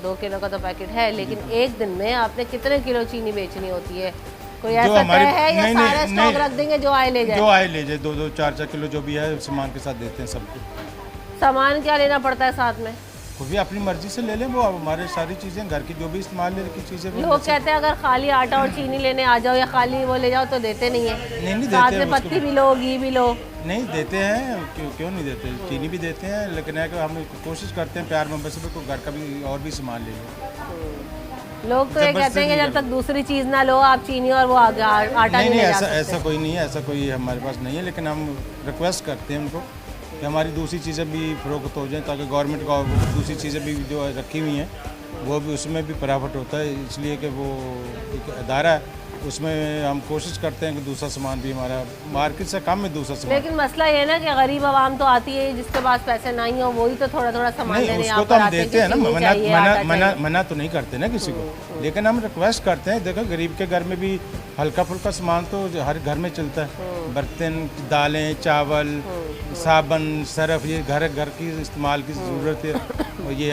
2 किलो का तो पैकेट है, लेकिन एक दिन में आपने कितने किलो चीनी बेचनी होती है? कोई ऐसा तय है या सारा स्टॉक रख देंगे जो आए ले जाए? जो आए ले जाए, 2-2, 4-4 किलो जो भी है सामान के साथ देते हैं सबको। सामान क्या लेना पड़ता है साथ में? वो भी अपनी मर्जी से ले लें, वो हमारे सारी चीज़ें घर की जो भी इस्तेमाल की चीज़ें। लोग कहते हैं अगर खाली आटा और चीनी लेने आ जाओ या खाली वो ले जाओ तो देते नहीं है। नहीं साथ में पत्ती भी लो, घी भी लो। नहीं देते हैं, क्यों नहीं देते, चीनी भी देते हैं, लेकिन है कि हम कोशिश करते हैं प्यार मोहब्बत से कोई घर का भी और भी सामान ले लें। लोग तो ये कहते हैं कि जब तक दूसरी चीज़ ना लो आप चीनी और वो आटा नहीं ले जा सकते। ऐसा कोई नहीं है, ऐसा कोई हमारे पास नहीं है, लेकिन हम रिक्वेस्ट करते हैं उनको कि हमारी दूसरी चीज़ें भी फरोख्त हो जाएं, ताकि गवर्नमेंट का दूसरी चीज़ें भी जो रखी हुई हैं वो भी उसमें भी प्रॉफिट होता है, इसलिए कि वो एक अदारा है, उसमें हम कोशिश करते हैं कि दूसरा सामान भी हमारा मार्केट से कम में दूसरा सामान। लेकिन मसला ये ना कि गरीब आवाम तो आती है, जिसके पास पैसे नहीं हो वही तो थोड़ा थोड़ा सामान लेने उसको तो हम देते हैं ना, मना तो नहीं करते ना किसी को, लेकिन हम रिक्वेस्ट करते हैं। देखो गरीब के घर में भी हल्का फुल्का सामान तो हर घर में चलता है, बर्तन, दालें, चावल, साबुन, सरफ, ये घर की इस्तेमाल की ज़रूरत है, और ये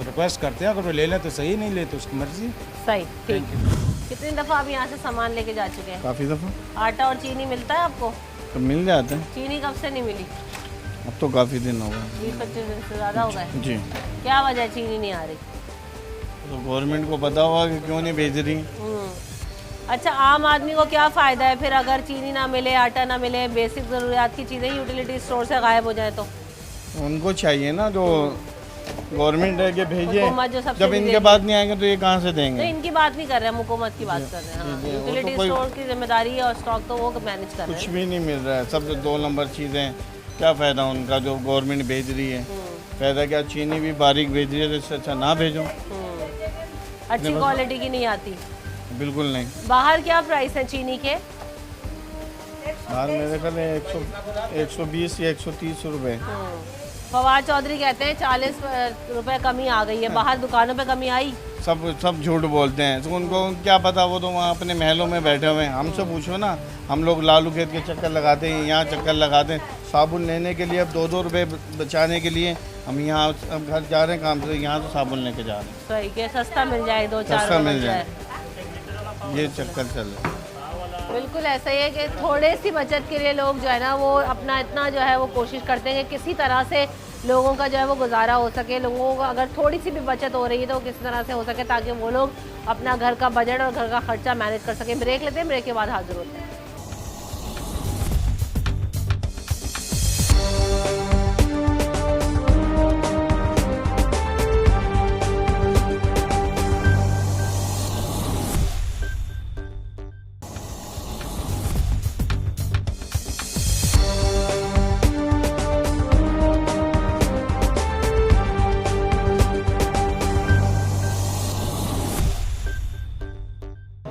रिक्वेस्ट करते हैं अगर वो ले लें तो सही, नहीं ले तो उसकी मर्जी। सही, ठीक है। कितनी दफ़ा आप यहाँ से सामान लेके जा चुके हैं? काफ़ी दफ़ा। आटा और चीनी मिलता है आपको? तो मिल जाते हैं। चीनी कब से नहीं मिली? अब तो काफ़ी दिन हो गए, 20-25 दिन से ज़्यादा हो गए। जी। क्या वजह है चीनी नहीं आ रही? तो गवर्नमेंट को पता होगा कि क्यों नहीं भेज रही। अच्छा, आम आदमी को क्या फ़ायदा है फिर अगर चीनी ना मिले, आटा ना मिले, बेसिक ज़रूरियात की चीज़ें यूटिलिटी स्टोर से गायब हो जाए तो? उनको चाहिए ना जो गवर्नमेंट है कि भेजे, हुकूमत जो सब्सिडी जब इनके देगी। बाद नहीं आएंगे तो ये कहाँ से तो देंगे? इनकी बात नहीं कर रहे हैं, हुकूमत की बात कर रहे हैं। हाँ, जी, वो तो यूटिलिटी कोई- स्टोर की जिम्मेदारी है और स्टॉक तो वो मैनेज कर रहे कुछ हैं। भी नहीं मिल रहा है, सब 2 नंबर चीज़ें, क्या फ़ायदा उनका जो गवर्नमेंट भेज रही है? फ़ायदा क्या, चीनी भी बारीक भेज रही है तो इससे अच्छा ना भेजो। अच्छी क्वालिटी की नहीं आती। बिल्कुल नहीं। बाहर क्या प्राइस है चीनी के? बाहर मेरे ख्याल है 120 या 130 रुपये। फवाद चौधरी कहते हैं 40 रुपए कमी आ गई है। बाहर दुकानों पे कमी आई? सब झूठ बोलते हैं, तो उनको क्या पता, वो तो वहाँ अपने महलों में बैठे हुए हैं। हमसे पूछो ना, हम लोग लालू खेत के चक्कर लगाते हैं, यहाँ चक्कर लगाते हैं साबुन लेने के लिए। अब 2-2 रुपये बचाने के लिए हम यहाँ अब घर जा रहे हैं काम से, यहाँ तो साबुन लेके जा रहे हैं। सही के सस्ता मिल जाए, 2-4 सस्ता मिल जाए, ये चक्कर चल रहा है। बिल्कुल ऐसा ही है कि थोड़े सी बचत के लिए लोग जो है ना वो अपना इतना जो है वो कोशिश करते हैं कि किसी तरह से लोगों का जो है वो गुजारा हो सके। लोगों को अगर थोड़ी सी भी बचत हो रही है तो किसी तरह से हो सके ताकि वो लोग अपना घर का बजट और घर का खर्चा मैनेज कर सकें। ब्रेक लेते हैं, ब्रेक के बाद हाजिर होते हैं।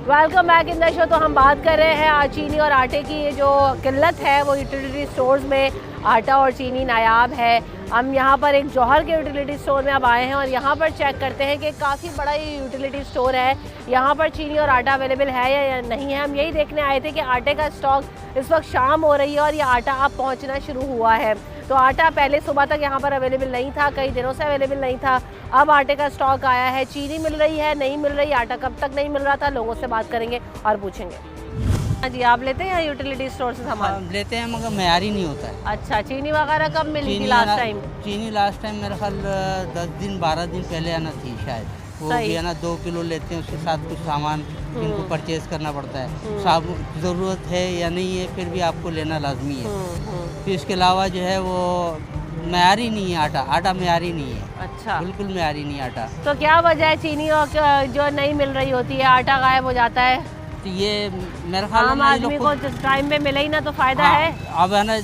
Welcome back in the show. तो हम बात कर रहे हैं आज चीनी और आटे की। ये जो किल्लत है वो यूटिलिटी स्टोर्स में आटा और चीनी नायाब है। हम यहाँ पर एक जौहर के यूटिलिटी स्टोर में अब आए हैं और यहाँ पर चेक करते हैं कि काफ़ी बड़ा ये यूटिलिटी स्टोर है। यहाँ पर चीनी और आटा अवेलेबल है या नहीं है। हम यही देखने आए थे कि आटे का स्टॉक इस वक्त शाम हो रही है और ये आटा अब पहुँचना शुरू हुआ है। तो आटा पहले सुबह तक यहाँ पर अवेलेबल नहीं था, कई दिनों से अवेलेबल नहीं था। अब आटे का स्टॉक आया है। चीनी मिल रही है, नहीं मिल रही, आटा कब तक नहीं मिल रहा था, लोगों से बात करेंगे और पूछेंगे। हाँ जी, आप लेते हैं यूटिलिटी स्टोर से सामान? लेते हैं मगर मेयारी नहीं होता है। अच्छा, चीनी वगैरह कब मिली थी लास्ट टाइम? चीनी लास्ट टाइम मेरे ख्याल 10 दिन 12 दिन पहले आना थी शायद। वो भी है ना 2 किलो लेते हैं, उसके साथ कुछ सामान इनको परचेज करना पड़ता है। साबुन ज़रूरत है या नहीं है फिर भी आपको लेना लाजमी है। फिर इसके अलावा जो है वो मेयारी नहीं है आटा मेयारी नहीं है। अच्छा, बिल्कुल मेयारी नहीं आटा। तो क्या वजह है चीनी और जो नहीं मिल रही होती है, आटा गायब हो जाता है? तो ये मेरे ख्याल आम आदमी को टाइम पे मिले ही ना तो फायदा है। अब है ना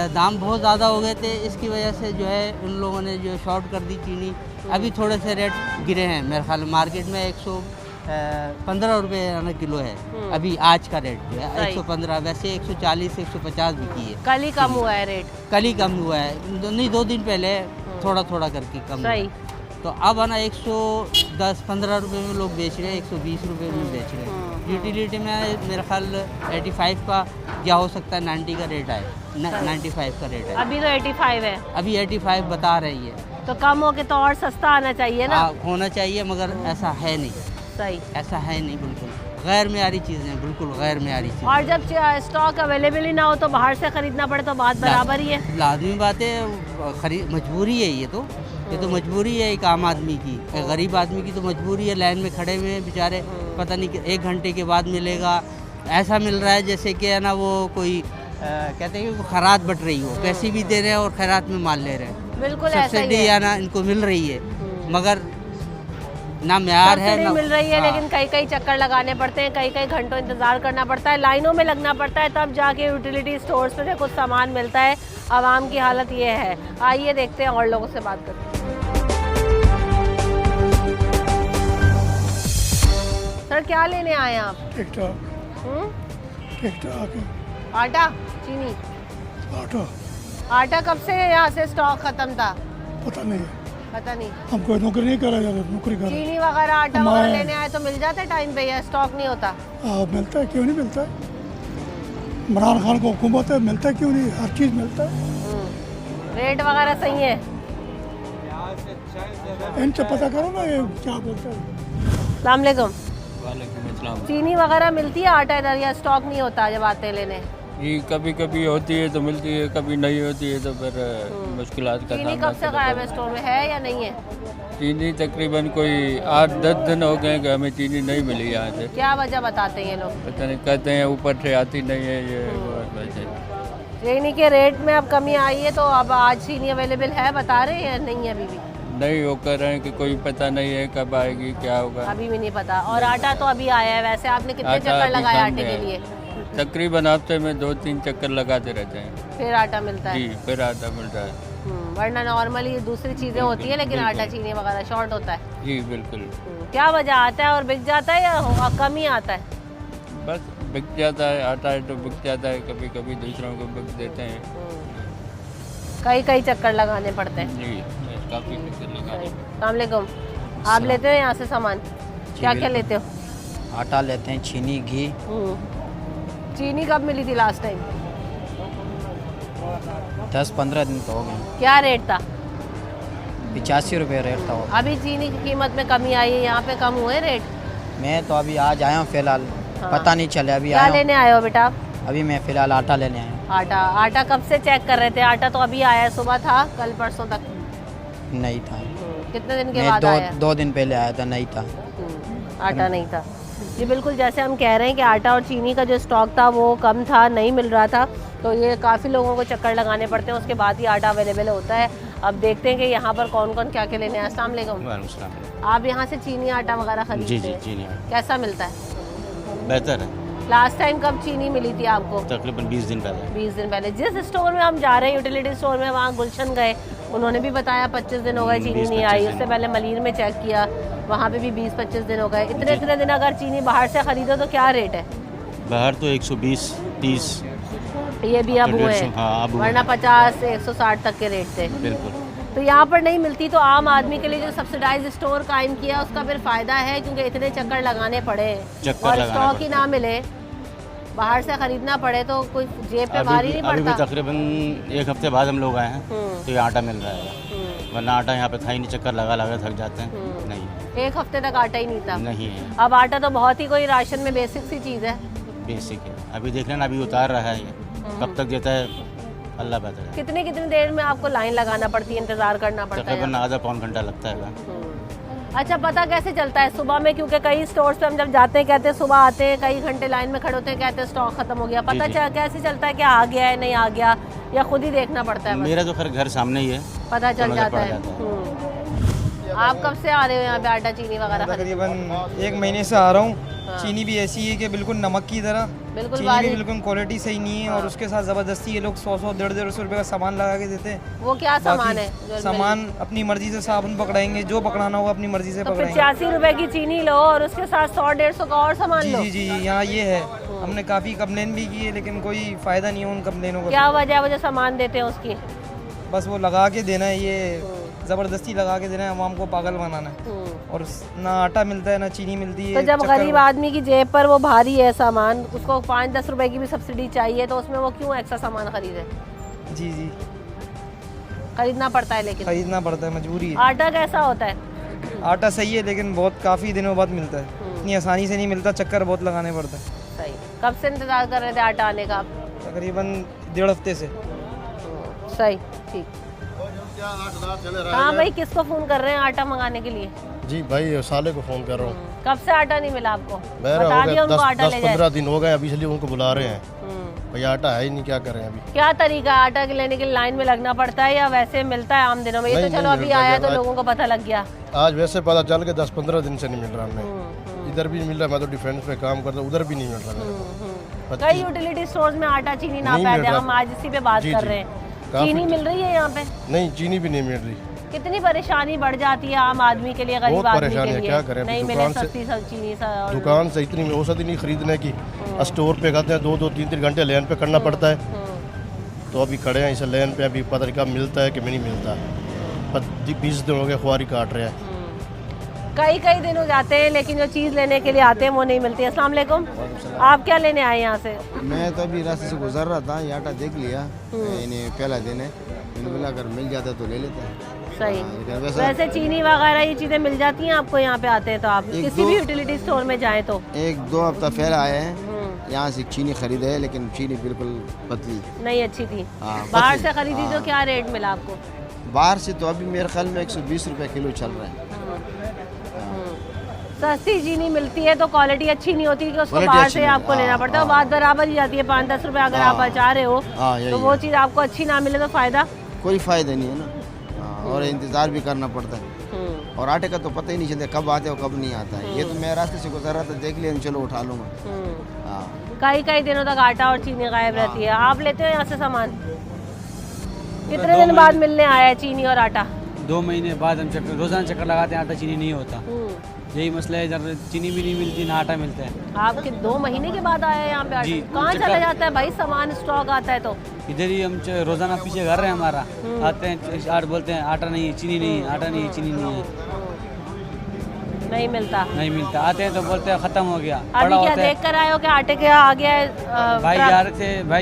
दाम बहुत ज़्यादा हो गए थे, इसकी वजह से जो है उन लोगों ने जो शॉर्ट कर दी चीनी। अभी थोड़े से रेट गिरे हैं मेरे ख्याल मार्केट में 115 रुपये किलो है अभी आज का रेट जो है 115। वैसे 140 150 बिकी है। कल ही कम हुआ है रेट? कल ही कम हुआ है, नहीं 2 दिन पहले थोड़ा थोड़ा करके कम हुआ है। तो अब है ना 110-15 रुपये में लोग बेच रहे हैं, 120 रुपये में बेच रहे हैं। यूटिलिटी में मेरा ख्याल 85 का या हो सकता है 90 का रेट है, 95 का रेट है। अभी तो 85 है। अभी 85 बता रही है। तो कम हो के तो और सस्ता आना चाहिए ना? होना चाहिए मगर ऐसा है नहीं। सही, ऐसा है नहीं, बिल्कुल गैर मेयारी चीज़ें हैं, बिल्कुल गैर मेयारी चीज़। और जब स्टॉक अवेलेबल ही ना हो तो बाहर से खरीदना पड़े तो बात बराबर ही है। लाजमी बात है, मजबूरी है ये तो मजबूरी है एक आम आदमी की। गरीब आदमी की तो मजबूरी है, लाइन में खड़े हुए हैं बेचारे, पता नहीं 1 घंटे के बाद मिलेगा। ऐसा मिल रहा है जैसे कि है ना वो कोई कहते हैं कि खैरात बट रही हो, पैसे भी दे रहे हैं और खैरात में माल ले रहे हैं। बिल्कुल ऐसा ही सब्सिडी है। या ना इनको मिल रही है मगर ना म्यार है ना मिल रही है। लेकिन कई चक्कर लगाने पड़ते हैं, कई घंटों इंतजार करना पड़ता है, लाइनों में लगना पड़ता है, तब जाके यूटिलिटी स्टोर्स पे कुछ सामान मिलता है। आवाम की हालत ये है। आइए देखते हैं और लोगों से बात करते हैं। सर क्या लेने आए हैं आप? आटा चीनी? आटा कब से यहाँ से स्टॉक खत्म था? पता नहीं, पता नहीं। हम कोई नौकरी नहीं कर रहे, नौकरी कर रहे। चीनी वगैरह आटा वगैरह लेने आए तो मिल जाता है टाइम पे या स्टॉक नहीं होता? मिलता है, क्यों नहीं मिलता है? इमरान खान को हुकूमत है, मिलता है क्यों नहीं? हर चीज़ मिलता है। रेट वगैरह सही है? इनसे पता करो ना ये क्या बोलते हैं। अस्सलाम वालेकुम। चीनी वगैरह मिलती है आटा इधर या स्टॉक नहीं होता जब आते लेने? जी कभी कभी होती है तो मिलती है, कभी नहीं होती है तो फिर मुश्किलात का चीनी कब से गायब है स्टोर में, है या नहीं है? चीनी तकरीबन कोई 8-10 दिन हो गए कि हमें चीनी नहीं मिली यहाँ से। क्या वजह बताते हैं ये लोग? पता नहीं, कहते हैं ऊपर से आती नहीं है ये वैसे। चीनी के रेट में अब कमी आई है तो अब आज चीनी अवेलेबल है बता रहे हैं या नहीं है अभी भी? नहीं वो कह रहे हैं कि कोई पता नहीं है कब आएगी क्या होगा। अभी भी नहीं पता। और आटा तो अभी आया है। वैसे आपने कितने आटा चक्कर अभी लगाए सामने आटे के है। लिए? तकरीबन हफ्ते में 2-3 चक्कर लगाते रहते हैं। फिर आटा मिलता है? जी फिर आटा मिल रहा है। वरना नॉर्मली दूसरी चीजें होती है, लेकिन आटा चीनी वगैरह शॉर्ट होता है। जी बिल्कुल। क्या वजह, आता है और बिक जाता है या कम ही आता है? बस बिक जाता है, आता है तो बिक जाता है, कभी कभी दूसरों को बिक देते हैं। कई चक्कर लगाने पड़ते हैं। जी काफ़ी चक्कर लगाने। अस्सलाम वालेकुम। आप लेते हो यहाँ से सामान? क्या क्या लेते हो? आटा लेते हैं, चीनी, घी। चीनी कब मिली थी लास्ट टाइम? 10-15 दिन तो हो गए। क्या रेट था? 85 रुपये रेट था। अभी चीनी की कीमत में कमी आई है, यहाँ पे कम हुए रेट? मैं तो अभी आज आया हूँ फिलहाल। हाँ। पता नहीं चले अभी क्या आया लेने आए हो बेटा? अभी मैं फिलहाल आटा लेने आया हूँ। आटा कब से चेक कर रहे थे? आटा तो अभी आया है, सुबह था, कल परसों तक नहीं था। कितने दिन के मैं बाद आया? 2 दिन पहले आया था, नहीं था। आटा नहीं था जी। बिल्कुल जैसे हम कह रहे हैं कि आटा और चीनी का जो स्टॉक था वो कम था, नहीं मिल रहा था, तो ये काफ़ी लोगों को चक्कर लगाने पड़ते हैं, उसके बाद ही आटा अवेलेबल होता है। अब देखते हैं कि यहाँ पर कौन कौन क्या क्या लेने हैं। अस्सलाम वालेकुम। आप यहाँ से चीनी आटा वगैरह खरीदते हैं? जी चीनी कैसा मिलता है? बेहतर है। लास्ट टाइम कब चीनी मिली थी आपको? तकरीबन 20 दिन पहले। 20 दिन पहले। जिस स्टोर में हम जा रहे हैं, यूटिलिटी स्टोर में, वहाँ गुलशन गए, उन्होंने भी बताया 25 दिन हो गए चीनी नहीं आई। उससे पहले मलीर में चेक किया, वहाँ पे भी 20-25 दिन हो गए। इतने दिन अगर चीनी बाहर से खरीदो तो क्या रेट है? बाहर तो 120-30 ये भी अब हुए हैं। हाँ, वरना 50 से 160 तक के रेट थे। बिल्कुल। तो यहाँ पर नहीं मिलती, तो आम आदमी के लिए जो सब्सिडाइज स्टोर कायम किया उसका फिर फ़ायदा है, क्योंकि इतने चक्कर लगाने पड़े और स्टॉक ही ना मिले, बाहर से खरीदना पड़े तो कोई जेब पे भारी नहीं अभी भी पड़ता। तकरीबन 1 हफ्ते बाद हम लोग आए हैं तो ये आटा मिल रहा है, वरना आटा यहाँ पे था ही नहीं, चक्कर लगा थक जाते हैं। नहीं, 1 हफ्ते तक आटा ही नहीं था। नहीं है। अब आटा तो बहुत ही कोई राशन में बेसिक सी चीज़ है। बेसिक है। अभी देख लेना, अभी उतार रहा है ये, कब तक देता है अल्लाह बेहतर है। कितनी देर में आपको लाइन लगाना पड़ती है, इंतजार करना पड़ता है? तकरीबन आधा पौन घंटा लगता है। अच्छा, पता कैसे चलता है सुबह में? क्योंकि कई स्टोर्स पे हम जब जाते हैं कहते हैं सुबह आते हैं, कई घंटे लाइन में खड़े होते हैं, कहते हैं स्टॉक खत्म हो गया। पता कैसे चलता है कि आ गया है नहीं आ गया, या खुद ही देखना पड़ता है? मेरा तो खैर घर सामने ही है, पता चल जाता है। आप कब से आ रहे हो यहाँ पे आटा चीनी वगैरह? तकरीबन 1 महीने से आ रहा हूँ। चीनी भी ऐसी है कि बिल्कुल नमक की तरह, बिल्कुल चीनी भी बिल्कुल क्वालिटी सही नहीं है। और उसके साथ ज़बरदस्ती ये लोग 100-100, 150-150 रुपये का सामान लगा के देते हैं। वो क्या सामान है? सामान अपनी मर्जी से साबुन पकड़ाएंगे, जो पकड़ाना होगा अपनी मर्जी से पकड़ाएंगे। 85 रुपए की चीनी लो और उसके साथ 100-150 का और सामान लो। जी, यहाँ ये है। हमने काफ़ी कंप्लेन भी की है, लेकिन कोई फ़ायदा नहीं है उन कंप्लेनों का। क्या वजह है वो जो सामान देते हैं उसकी? बस वो लगा के देना है, ये ज़बरदस्ती लगा के देना है, आवाम को पागल बनाना है। और ना आटा मिलता है ना चीनी मिलती है। तो जब गरीब आदमी की जेब पर वो भारी है सामान, उसको 5-10 रुपए की भी सब्सिडी चाहिए, तो उसमें वो क्यों एक्स्ट्रा सामान खरीदे? जी खरीदना पड़ता है, लेकिन खरीदना पड़ता है, मजबूरी है। आटा कैसा होता है? आटा सही है, लेकिन बहुत काफ़ी दिनों बाद मिलता है, इतनी आसानी से नहीं मिलता, चक्कर बहुत लगाने पड़ता है। सही। कब से इंतजार कर रहे थे आटा आने का? तकरीबन 1.5 हफ्ते से। सही, ठीक। हाँ भाई, किसको फ़ोन कर रहे हैं आटा मंगाने के लिए? जी भाई, साले को फ़ोन कर रहा हूँ। कब से आटा नहीं मिला आपको? बता दिया उनको आटा ले जाए। 10-15 दिन हो गए, अभी इसलिए उनको बुला रहे हैं। भाई आटा है ही नहीं, क्या करें अभी? क्या तरीका है आटा के लेने के लिए? लाइन में लगना पड़ता है या वैसे मिलता है आम दिनों में? ये तो चलो अभी आया तो लोगों को पता लग गया। आज वैसे पता चल के 10-15 दिन से नहीं मिल रहा हमें। इधर भी नहीं मिल रहा, मैं तो डिफेंस में काम करता हूँ, उधर भी नहीं मिल रहा। कई यूटिलिटी स्टोर्स में आटा चीनी ना पैदा, हम आज इसी पे बात कर रहे हैं। चीनी मिल रही है यहाँ पे? नहीं, चीनी भी नहीं मिल रही। कितनी परेशानी बढ़ जाती है आम आदमी के लिए, गरीब आदमी के लिए। क्या करें, नहीं मिले सस्ती चीनी दुकान से इतनी औसत ही नहीं खरीदने की। स्टोर पे कहते हैं 2-2, 3-3 घंटे लाइन पे करना पड़ता है। तो अभी खड़े हैं इस लाइन पे, अभी पता नहीं कब मिलता है कि नहीं मिलता। 20 दिन हो गए खुआरी काट रहे हैं। कई दिन हो जाते हैं, लेकिन जो चीज़ लेने के लिए आते हैं वो नहीं मिलती। अस्सलाम वालेकुम। आप क्या लेने आए यहाँ से? मैं तो अभी रास्ते से गुजर रहा था, ये आटा देख लिया, इन्हें पहला दिन है, इन्हें बोला अगर मिल जाता तो ले लेते हैं। सही। वैसे चीनी वगैरह ये चीज़ें मिल जाती हैं आपको यहाँ पे आते हैं तो? आप किसी भी यूटिलिटी स्टोर में जाएँ तो? 1-2 हफ्ता पहले आए हैं, यहाँ से चीनी खरीदे है, लेकिन चीनी बिल्कुल पतली नहीं अच्छी थी। बाहर से खरीदी तो क्या रेट मिला आपको? बाहर से तो अभी मेरे ख्याल में 120 रुपये किलो चल रहा है। सस्ती चीनी मिलती है तो क्वालिटी अच्छी नहीं होती कि उसको बाहर से आपको लेना पड़ता है। बात बराबर ही जाती है, 5-10 रुपए अगर आप बचा रहे हो तो वो चीज़ आपको अच्छी ना मिले तो फ़ायदा? कोई फ़ायदा नहीं है ना। और इंतज़ार भी करना पड़ता है। और आटे का तो पता ही नहीं चलता कब आते और कब नहीं आता है। ये तो मैं रास्ते से गुजर रहा था, देख लिया, चलो उठा लूँगा। हाँ, कई दिनों तक आटा और चीनी गायब रहती है। आप लेते हो यहाँ से सामान? कितने दिन बाद मिलने आया है चीनी और आटा? 2 महीने बाद हम रोजाना चक्कर लगाते हैं, आटा चीनी नहीं होता। यही मसला है, जब चीनी भी नहीं मिलती ना आटा मिलता है। आपके 2 महीने के बाद आया है यहाँ पे आटा? कहाँ चला जाता है भाई सामान? स्टॉक आता है तो इधर ही हम रोजाना पीछे घर है हमारा, आते हैं बोलते हैं आटा नहीं, चीनी नहीं, आटा नहीं, चीनी नहीं है, नहीं मिलता। आते हैं तो बोलते हैं खत्म हो गया। अभी क्या देख कर आए हो कि आटे के आ गया है? भाई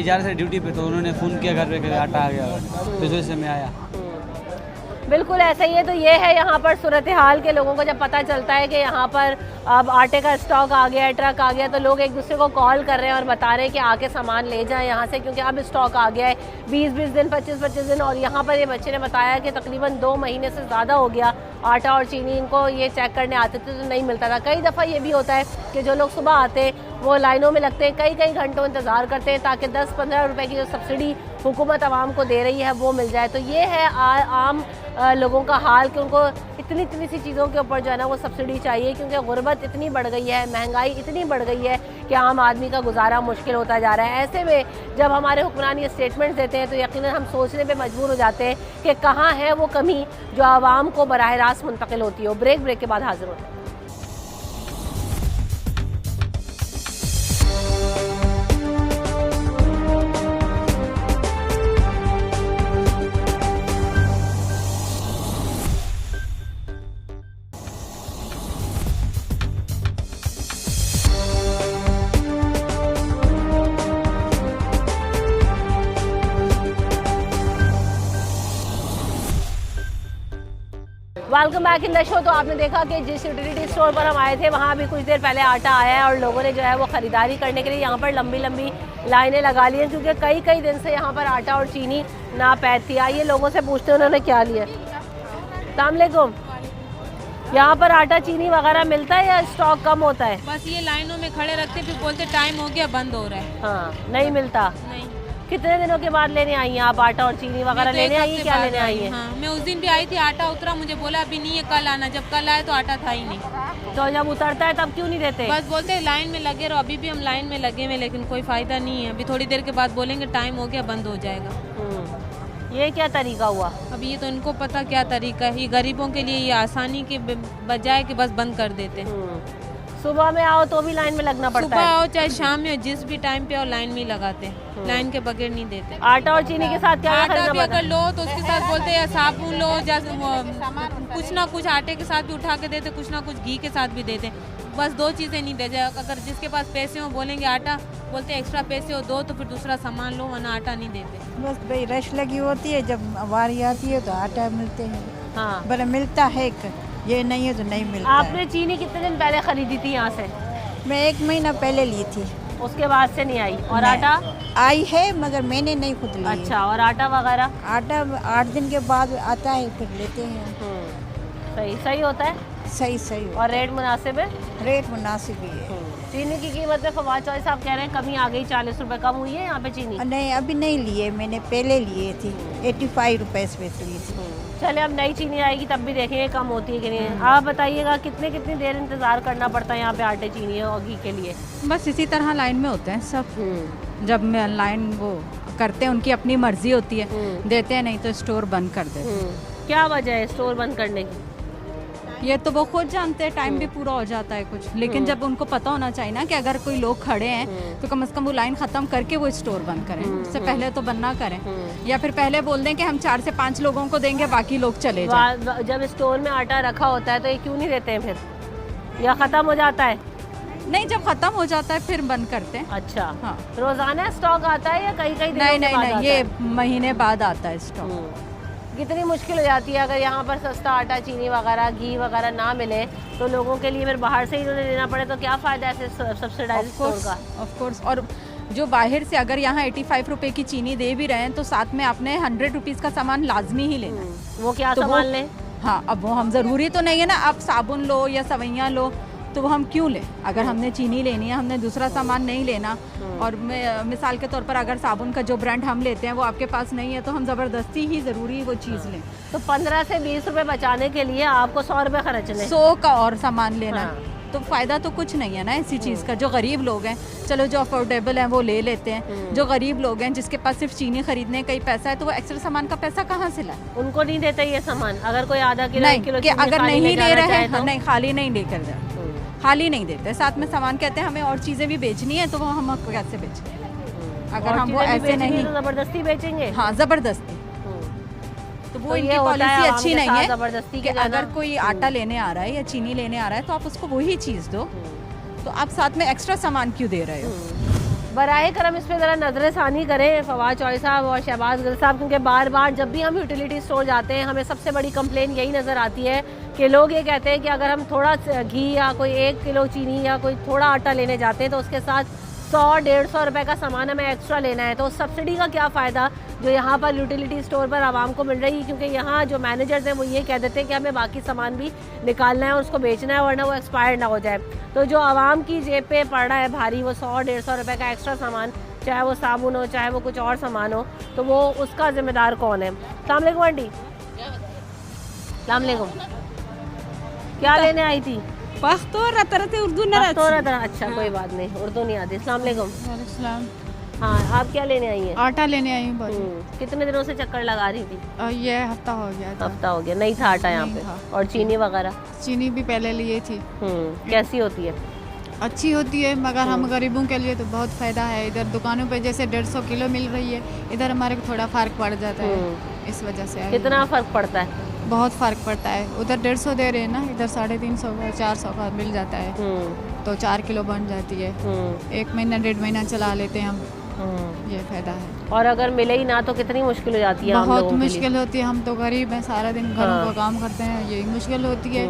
जा रहे थे ड्यूटी पे, तो उन्होंने फ़ोन किया घर पे, आटा आ गया, तो इस वजह से मैं आया। बिल्कुल ऐसा ही है। तो ये है यहाँ पर सूरत हाल के लोगों को जब पता चलता है कि यहाँ पर अब आटे का स्टॉक आ गया है, ट्रक आ गया, तो लोग एक दूसरे को कॉल कर रहे हैं और बता रहे हैं कि आके सामान ले जाएं यहाँ से, क्योंकि अब स्टॉक आ गया है 20-20 दिन, 25-25 दिन। और यहाँ पर ये बच्चे ने बताया कि तकरीबन 2 महीने से ज़्यादा हो गया आटा और चीनी इनको ये चेक करने आते थे तो नहीं मिलता था। कई दफ़ा ये भी होता है कि जो लोग सुबह आते हैं वो लाइनों में लगते हैं, कई घंटों इंतज़ार करते हैं ताकि 10-15 रुपए की जो सब्सिडी हुकूमत आवाम को दे रही है वो मिल जाए। तो ये है आम लोगों का हाल कि उनको इतनी सी चीज़ों के ऊपर जो है ना वो सब्सिडी चाहिए, क्योंकि गुर्बत इतनी बढ़ गई है, महंगाई इतनी बढ़ गई है कि आम आदमी का गुजारा मुश्किल होता जा रहा है। ऐसे में जब हमारे हुक्मरान ये स्टेटमेंट्स देते हैं तो यकीनन हम सोचने पे मजबूर हो जाते हैं कि कहाँ है वो कमी जो आवाम को बराह रास्त मुंतकिल होती हो। ब्रेक के बाद हाजिर होते हैं। Welcome back in the show. तो आपने देखा कि जिस यूटिलिटी स्टोर पर हम आए थे वहाँ अभी कुछ देर पहले आटा आया है और लोगों ने जो है वो ख़रीदारी करने के लिए यहाँ पर लंबी लाइनें लगा ली हैं, क्योंकि कई दिन से यहाँ पर आटा और चीनी ना पैद थी। आइए लोगों से पूछते हैं उन्होंने क्या लिया। अस्सलाम वालेकुम, यहाँ पर आटा चीनी वगैरह मिलता है या स्टॉक कम होता है? बस ये लाइनों में खड़े रखते फिर बोलते टाइम हो गया बंद हो रहा है। हाँ, नहीं मिलता। नहीं। कितने दिनों के बाद लेने आई हैं आप आटा और चीनी वगैरह? लेने आई हैं? क्या लेने आई हैं? हाँ, मैं उस दिन भी आई थी, आटा उतरा, मुझे बोला अभी नहीं है कल आना। जब कल आए तो आटा था ही नहीं। तो जब उतरता है तब क्यों नहीं देते? बस बोलते हैं लाइन में लगे रहो। अभी भी हम लाइन में लगे हुए, लेकिन कोई फायदा नहीं है। अभी थोड़ी देर के बाद बोलेंगे टाइम हो गया बंद हो जाएगा। ये क्या तरीका हुआ? अभी ये तो इनको पता क्या तरीका है। गरीबों के लिए ये आसानी के बजाय कि बस बंद कर देते हैं। सुबह में आओ तो भी लाइन में लगना पड़ता है? सुबह आओ चाहे शाम में, जिस भी टाइम पे आओ लाइन में ही लगाते हैं। लाइन के बगैर नहीं देते। आटा और चीनी के साथ क्या आटा भी अगर लो तो उसके साथ बोलते हैं साबुन लो, कुछ ना कुछ आटे के साथ भी उठा के देते, कुछ ना कुछ घी के साथ भी देते। बस 2 चीज़ें नहीं दे जाए। अगर जिसके पास पैसे हो बोलेंगे आटा, बोलते एक्स्ट्रा पैसे हो दो तो फिर दूसरा सामान लो, वरना आटा नहीं देते। बस भाई रश लगी होती है, जब वारी आती है तो आटा मिलते हैं। हाँ, बड़ा मिलता है, ये नहीं है तो नहीं मिलता। आपने चीनी कितने दिन पहले खरीदी थी यहाँ से? मैं 1 महीना पहले ली थी, उसके बाद से नहीं आई। और आटा आई है मगर मैंने नहीं खुद लिया। अच्छा, और आटा वगैरह? आटा 8 दिन के बाद आता है, फिर लेते हैं। सही होता है? सही। और रेट मुनासिब है? रेट मुनासिब ही है। चीनी की कीमत में फवाद चौधरी साहब कह रहे हैं कमी आ गई, 40 रुपए कम हुई है यहाँ पे चीनी? नहीं, अभी नहीं लिए, मैंने पहले लिए थी, 85 रुपए से ली थी। चले अब नई चीनी आएगी तब भी देखेंगे कम होती है कि नहीं। आप बताइएगा कितनी देर इंतजार करना पड़ता है यहाँ पे आटे चीनी और घी के लिए? बस इसी तरह लाइन में होते हैं सब। जब मैं लाइन वो करते हैं, उनकी अपनी मर्जी होती है, देते हैं, नहीं तो स्टोर बंद कर देते हैं। क्या वजह है स्टोर बंद करने की? ये तो वो खुद जानते हैं, टाइम भी पूरा हो जाता है कुछ। लेकिन जब उनको पता होना चाहिए ना कि अगर कोई लोग खड़े हैं तो कम से कम वो लाइन ख़त्म करके वो स्टोर बंद करें, उससे पहले तो बंद ना करें। या फिर पहले बोल दें कि हम 4 से 5 लोगों को देंगे, बाकी लोग चले जाएं। जब स्टोर में आटा रखा होता है तो ये क्यों नहीं देते हैं फिर, या ख़त्म हो जाता है? नहीं, जब ख़त्म हो जाता है फिर बंद करते हैं। अच्छा, हाँ। रोज़ाना स्टॉक आता है या कई नहीं, ये महीने बाद आता है स्टॉक। कितनी मुश्किल हो जाती है अगर यहाँ पर सस्ता आटा चीनी वगैरह घी वगैरह ना मिले तो लोगों के लिए फिर बाहर से ही उन्हें लेना पड़े, तो क्या फ़ायदा है सब्सिडाइज स्टोर का? Of course. और जो बाहर से अगर यहाँ 85 रुपए की चीनी दे भी रहे हैं तो साथ में आपने 100 रुपीज़ का सामान लाजमी ही लेना है। वो क्या सामान लें? हाँ, अब वो हम ज़रूरी तो नहीं है ना, आप साबुन लो या सवैयाँ लो, तो वो हम क्यों लें? अगर हमने चीनी लेनी है, हमने दूसरा सामान नहीं लेना, और मिसाल के तौर पर अगर साबुन का जो ब्रांड हम लेते हैं वो आपके पास नहीं है, तो हम ज़बरदस्ती ही ज़रूरी वो चीज़ लें। तो 15 से 20 रुपए बचाने के लिए आपको 100 रुपए खर्चने, 100 का और सामान लेना, तो फ़ायदा तो कुछ नहीं है ना इसी चीज़ का। जो गरीब लोग हैं, चलो जो अफोर्डेबल हैं वो ले लेते हैं, जो गरीब लोग हैं जिसके पास सिर्फ चीनी खरीदने का ही पैसा है, तो वो एक्स्ट्रा सामान का पैसा कहाँ से लाए? उनको नहीं देते ये सामान। अगर कोई आधा किलो, नहीं, 1 किलो कि चीनी अगर खाली नहीं ले रहे हैं, तो? नहीं खाली नहीं लेकर जाए, खाली नहीं देते, साथ में सामान कहते हैं हमें और चीज़ें भी बेचनी है, तो वो हम कैसे बेचें? अगर हम वो ऐसे नहीं, ज़बरदस्ती बेचेंगे। हाँ, ज़बरदस्ती। तो वो इनकी पॉलिसी अच्छी नहीं है ज़बरदस्ती कि अगर कोई आटा लेने आ रहा है या चीनी लेने आ रहा है तो आप उसको वही चीज़ दो, तो आप साथ में एक्स्ट्रा सामान क्यों दे रहे हो? बराए करम इस पर ज़रा नज़रसानी करें फवाद चौधरी साहब और शहबाज गिल साहब, क्योंकि बार बार जब भी हम यूटिलिटी स्टोर जाते हैं हमें सबसे बड़ी कंप्लेन यही नज़र आती है कि लोग ये कहते हैं कि अगर हम थोड़ा घी या कोई 1 किलो चीनी या कोई थोड़ा आटा लेने जाते हैं तो उसके साथ 100-150 रुपए का सामान हमें एक्स्ट्रा लेना है। तो सब्सिडी का क्या फ़ायदा जो यहाँ पर यूटिलिटी स्टोर पर आवाम को मिल रही है, क्योंकि यहाँ जो मैनेजर्स हैं वो ये कह देते हैं कि हमें बाकी सामान भी निकालना है और उसको बेचना है, वरना वो एक्सपायर ना हो जाए। तो जो आवाम की जेब पे पड़ रहा है भारी, वो 100-150 रुपए का एक्स्ट्रा सामान, चाहे वो साबुन हो चाहे वो कुछ और सामान हो, तो वो उसका जिम्मेदार कौन है? अस्सलाम वालेकुम आंटी। अस्सलाम वालेकुम। क्या लेने आई थी? उर्दू अच्छा कोई बात नहीं, उर्दू नहीं आती। अस्सलाम वालेकुम। हाँ, आप क्या लेने आई हैं? आटा लेने आई हूँ। कितने दिनों से चक्कर लगा रही थी? ये हफ्ता हो गया था। हफ्ता हो गया, नहीं था आटा यहाँ पे। और चीनी वगैरह? चीनी भी पहले लिए थी। कैसी होती है? अच्छी होती है, मगर हम गरीबों के लिए तो बहुत फ़ायदा है। इधर दुकानों पे जैसे 150 किलो मिल रही है, इधर हमारे को थोड़ा फ़र्क पड़ जाता है, इस वजह से। कितना फ़र्क पड़ता है? बहुत फ़र्क पड़ता है। उधर 150 दे रहे हैं ना, इधर 350 का 400 का मिल जाता है, तो 4 किलो बन जाती है। 1 महीना 1.5 महीना चला लेते हैं हम, ये फ़ायदा है। और अगर मिले ही ना तो कितनी मुश्किल हो जाती है? बहुत मुश्किल होती है। हम तो गरीब हैं, सारा दिन घरों का काम करते हैं, यही मुश्किल होती है।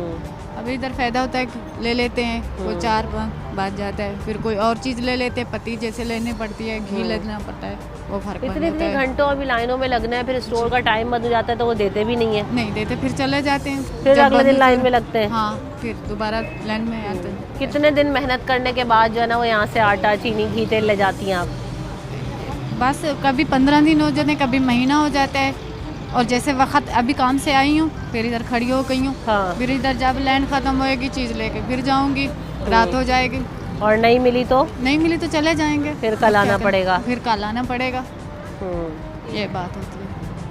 अभी इधर फ़ायदा होता है, ले लेते हैं, कोई 4 बच जाता है, फिर कोई और चीज़ ले लेते हैं, पत्ती जैसे लेनी पड़ती है, घी लेना पड़ता है, वो फर्क पड़ जाता है। इतने घंटों अभी लाइनों में लगना है, फिर स्टोर का टाइम बंद हो जाता है तो वो देते भी नहीं है। नहीं देते, फिर चले जाते हैं, फिर अगले दिन लाइन में लगते हैं। हाँ, फिर दोबारा लाइन में आते हैं। कितने दिन मेहनत करने के बाद जो है ना वो यहाँ से आटा, चीनी, घी, तेल ले जाती हैं आप? बस कभी 15 दिन हो जाते हैं, कभी महीना हो जाता है। और जैसे वक्त अभी काम से आई हूँ, फिर इधर खड़ी हो गई हूँ, फिर इधर जब लाइन ख़त्म होएगी चीज़ लेके फिर जाऊँगी, रात हो जाएगी। और नहीं मिली तो? नहीं मिली तो चले जाएंगे, फिर कल आना पड़ेगा। फिर कल आना पड़ेगा, ये बात होती है।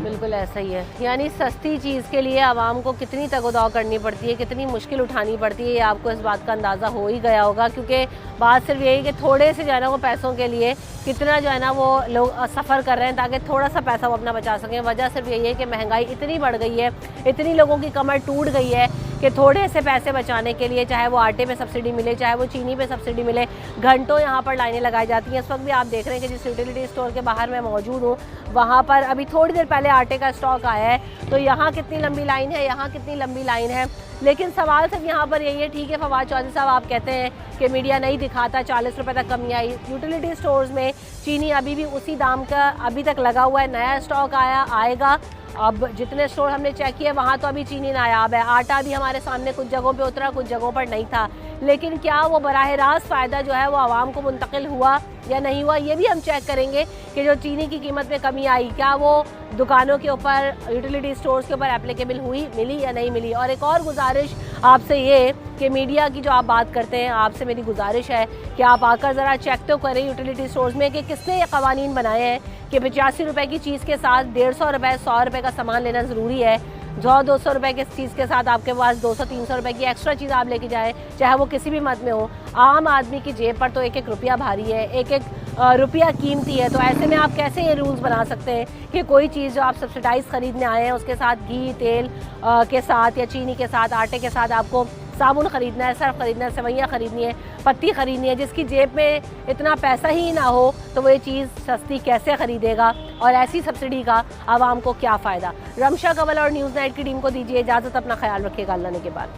बिल्कुल ऐसा ही है। यानी सस्ती चीज़ के लिए आवाम को कितनी तगोदाव करनी पड़ती है, कितनी मुश्किल उठानी पड़ती है, ये आपको इस बात का अंदाज़ा हो ही गया होगा। क्योंकि बात सिर्फ यही कि थोड़े से जो है ना वो पैसों के लिए कितना जो है ना वो लोग सफ़र कर रहे हैं ताकि थोड़ा सा पैसा वो अपना बचा सकें। वजह सिर्फ यही है कि महंगाई इतनी बढ़ गई है, इतनी लोगों की कमर टूट गई है कि थोड़े से पैसे बचाने के लिए, चाहे वो आटे पे सब्सिडी मिले, चाहे वो चीनी पे सब्सिडी मिले, घंटों यहाँ पर लाइनें लगाई जाती हैं। इस वक्त भी आप देख रहे हैं कि जिस यूटिलिटी स्टोर के बाहर मैं मौजूद हूँ, वहाँ पर अभी थोड़ी देर पहले आटे का स्टॉक आया है, तो यहाँ कितनी लंबी लाइन है, यहाँ कितनी लंबी लाइन है। लेकिन सवाल सिर्फ यहाँ पर यही है, ठीक है फवाद चौधरी साहब आप कहते हैं कि मीडिया नहीं दिखाता, 40 रुपये तक कमी आई। यूटिलिटी स्टोर्स में चीनी अभी भी उसी दाम का अभी तक लगा हुआ है, नया स्टॉक आएगा। अब जितने स्टोर हमने चेक किए वहाँ तो अभी चीनी नायाब है। आटा भी हमारे सामने कुछ जगहों पे उतरा, कुछ जगहों पर नहीं था। लेकिन क्या वो बराह रास्त फ़ायदा जो है वो आवाम को मुंतकिल हुआ या नहीं हुआ, ये भी हम चेक करेंगे कि जो चीनी की कीमत में कमी आई, क्या वो दुकानों के ऊपर, यूटिलिटी स्टोर्स के ऊपर एप्लीकेबल हुई, मिली या नहीं मिली। और एक और गुजारिश आपसे ये कि मीडिया की जो आप बात करते हैं, आपसे मेरी गुजारिश है कि आप आकर ज़रा चेक तो करें यूटिलिटी स्टोर्स में कि किसने ये कवानीन बनाए हैं कि 85 रुपये की चीज़ के साथ 150 रुपये, 100 रुपये का सामान लेना ज़रूरी है। 100-200 रुपये की चीज़ के साथ आपके पास 200-300 रुपये की एक्स्ट्रा चीज़ आप लेके जाएँ, चाहे वो किसी भी मद में हो। आम आदमी की जेब पर तो एक एक रुपया भारी है, एक एक रुपया कीमती है। तो ऐसे में आप कैसे ये रूल्स बना सकते हैं कि कोई चीज़ जो आप सब्सिडाइज ख़रीदने आए हैं उसके साथ घी, तेल के साथ या चीनी के साथ, आटे के साथ आपको साबुन ख़रीदना है, सर्फ ख़रीदना है, सेवैयाँ ख़रीदनी है, पत्ती ख़रीदनी है, जिसकी जेब में इतना पैसा ही ना हो तो वो ये चीज़ सस्ती कैसे ख़रीदेगा। और ऐसी सब्सिडी का आवाम को क्या फ़ायदा। रमशा कंवल और न्यूज़ नाइट की टीम को दीजिए इजाज़त, अपना ख्याल रखिएगा, अल्लाह ने के बाद।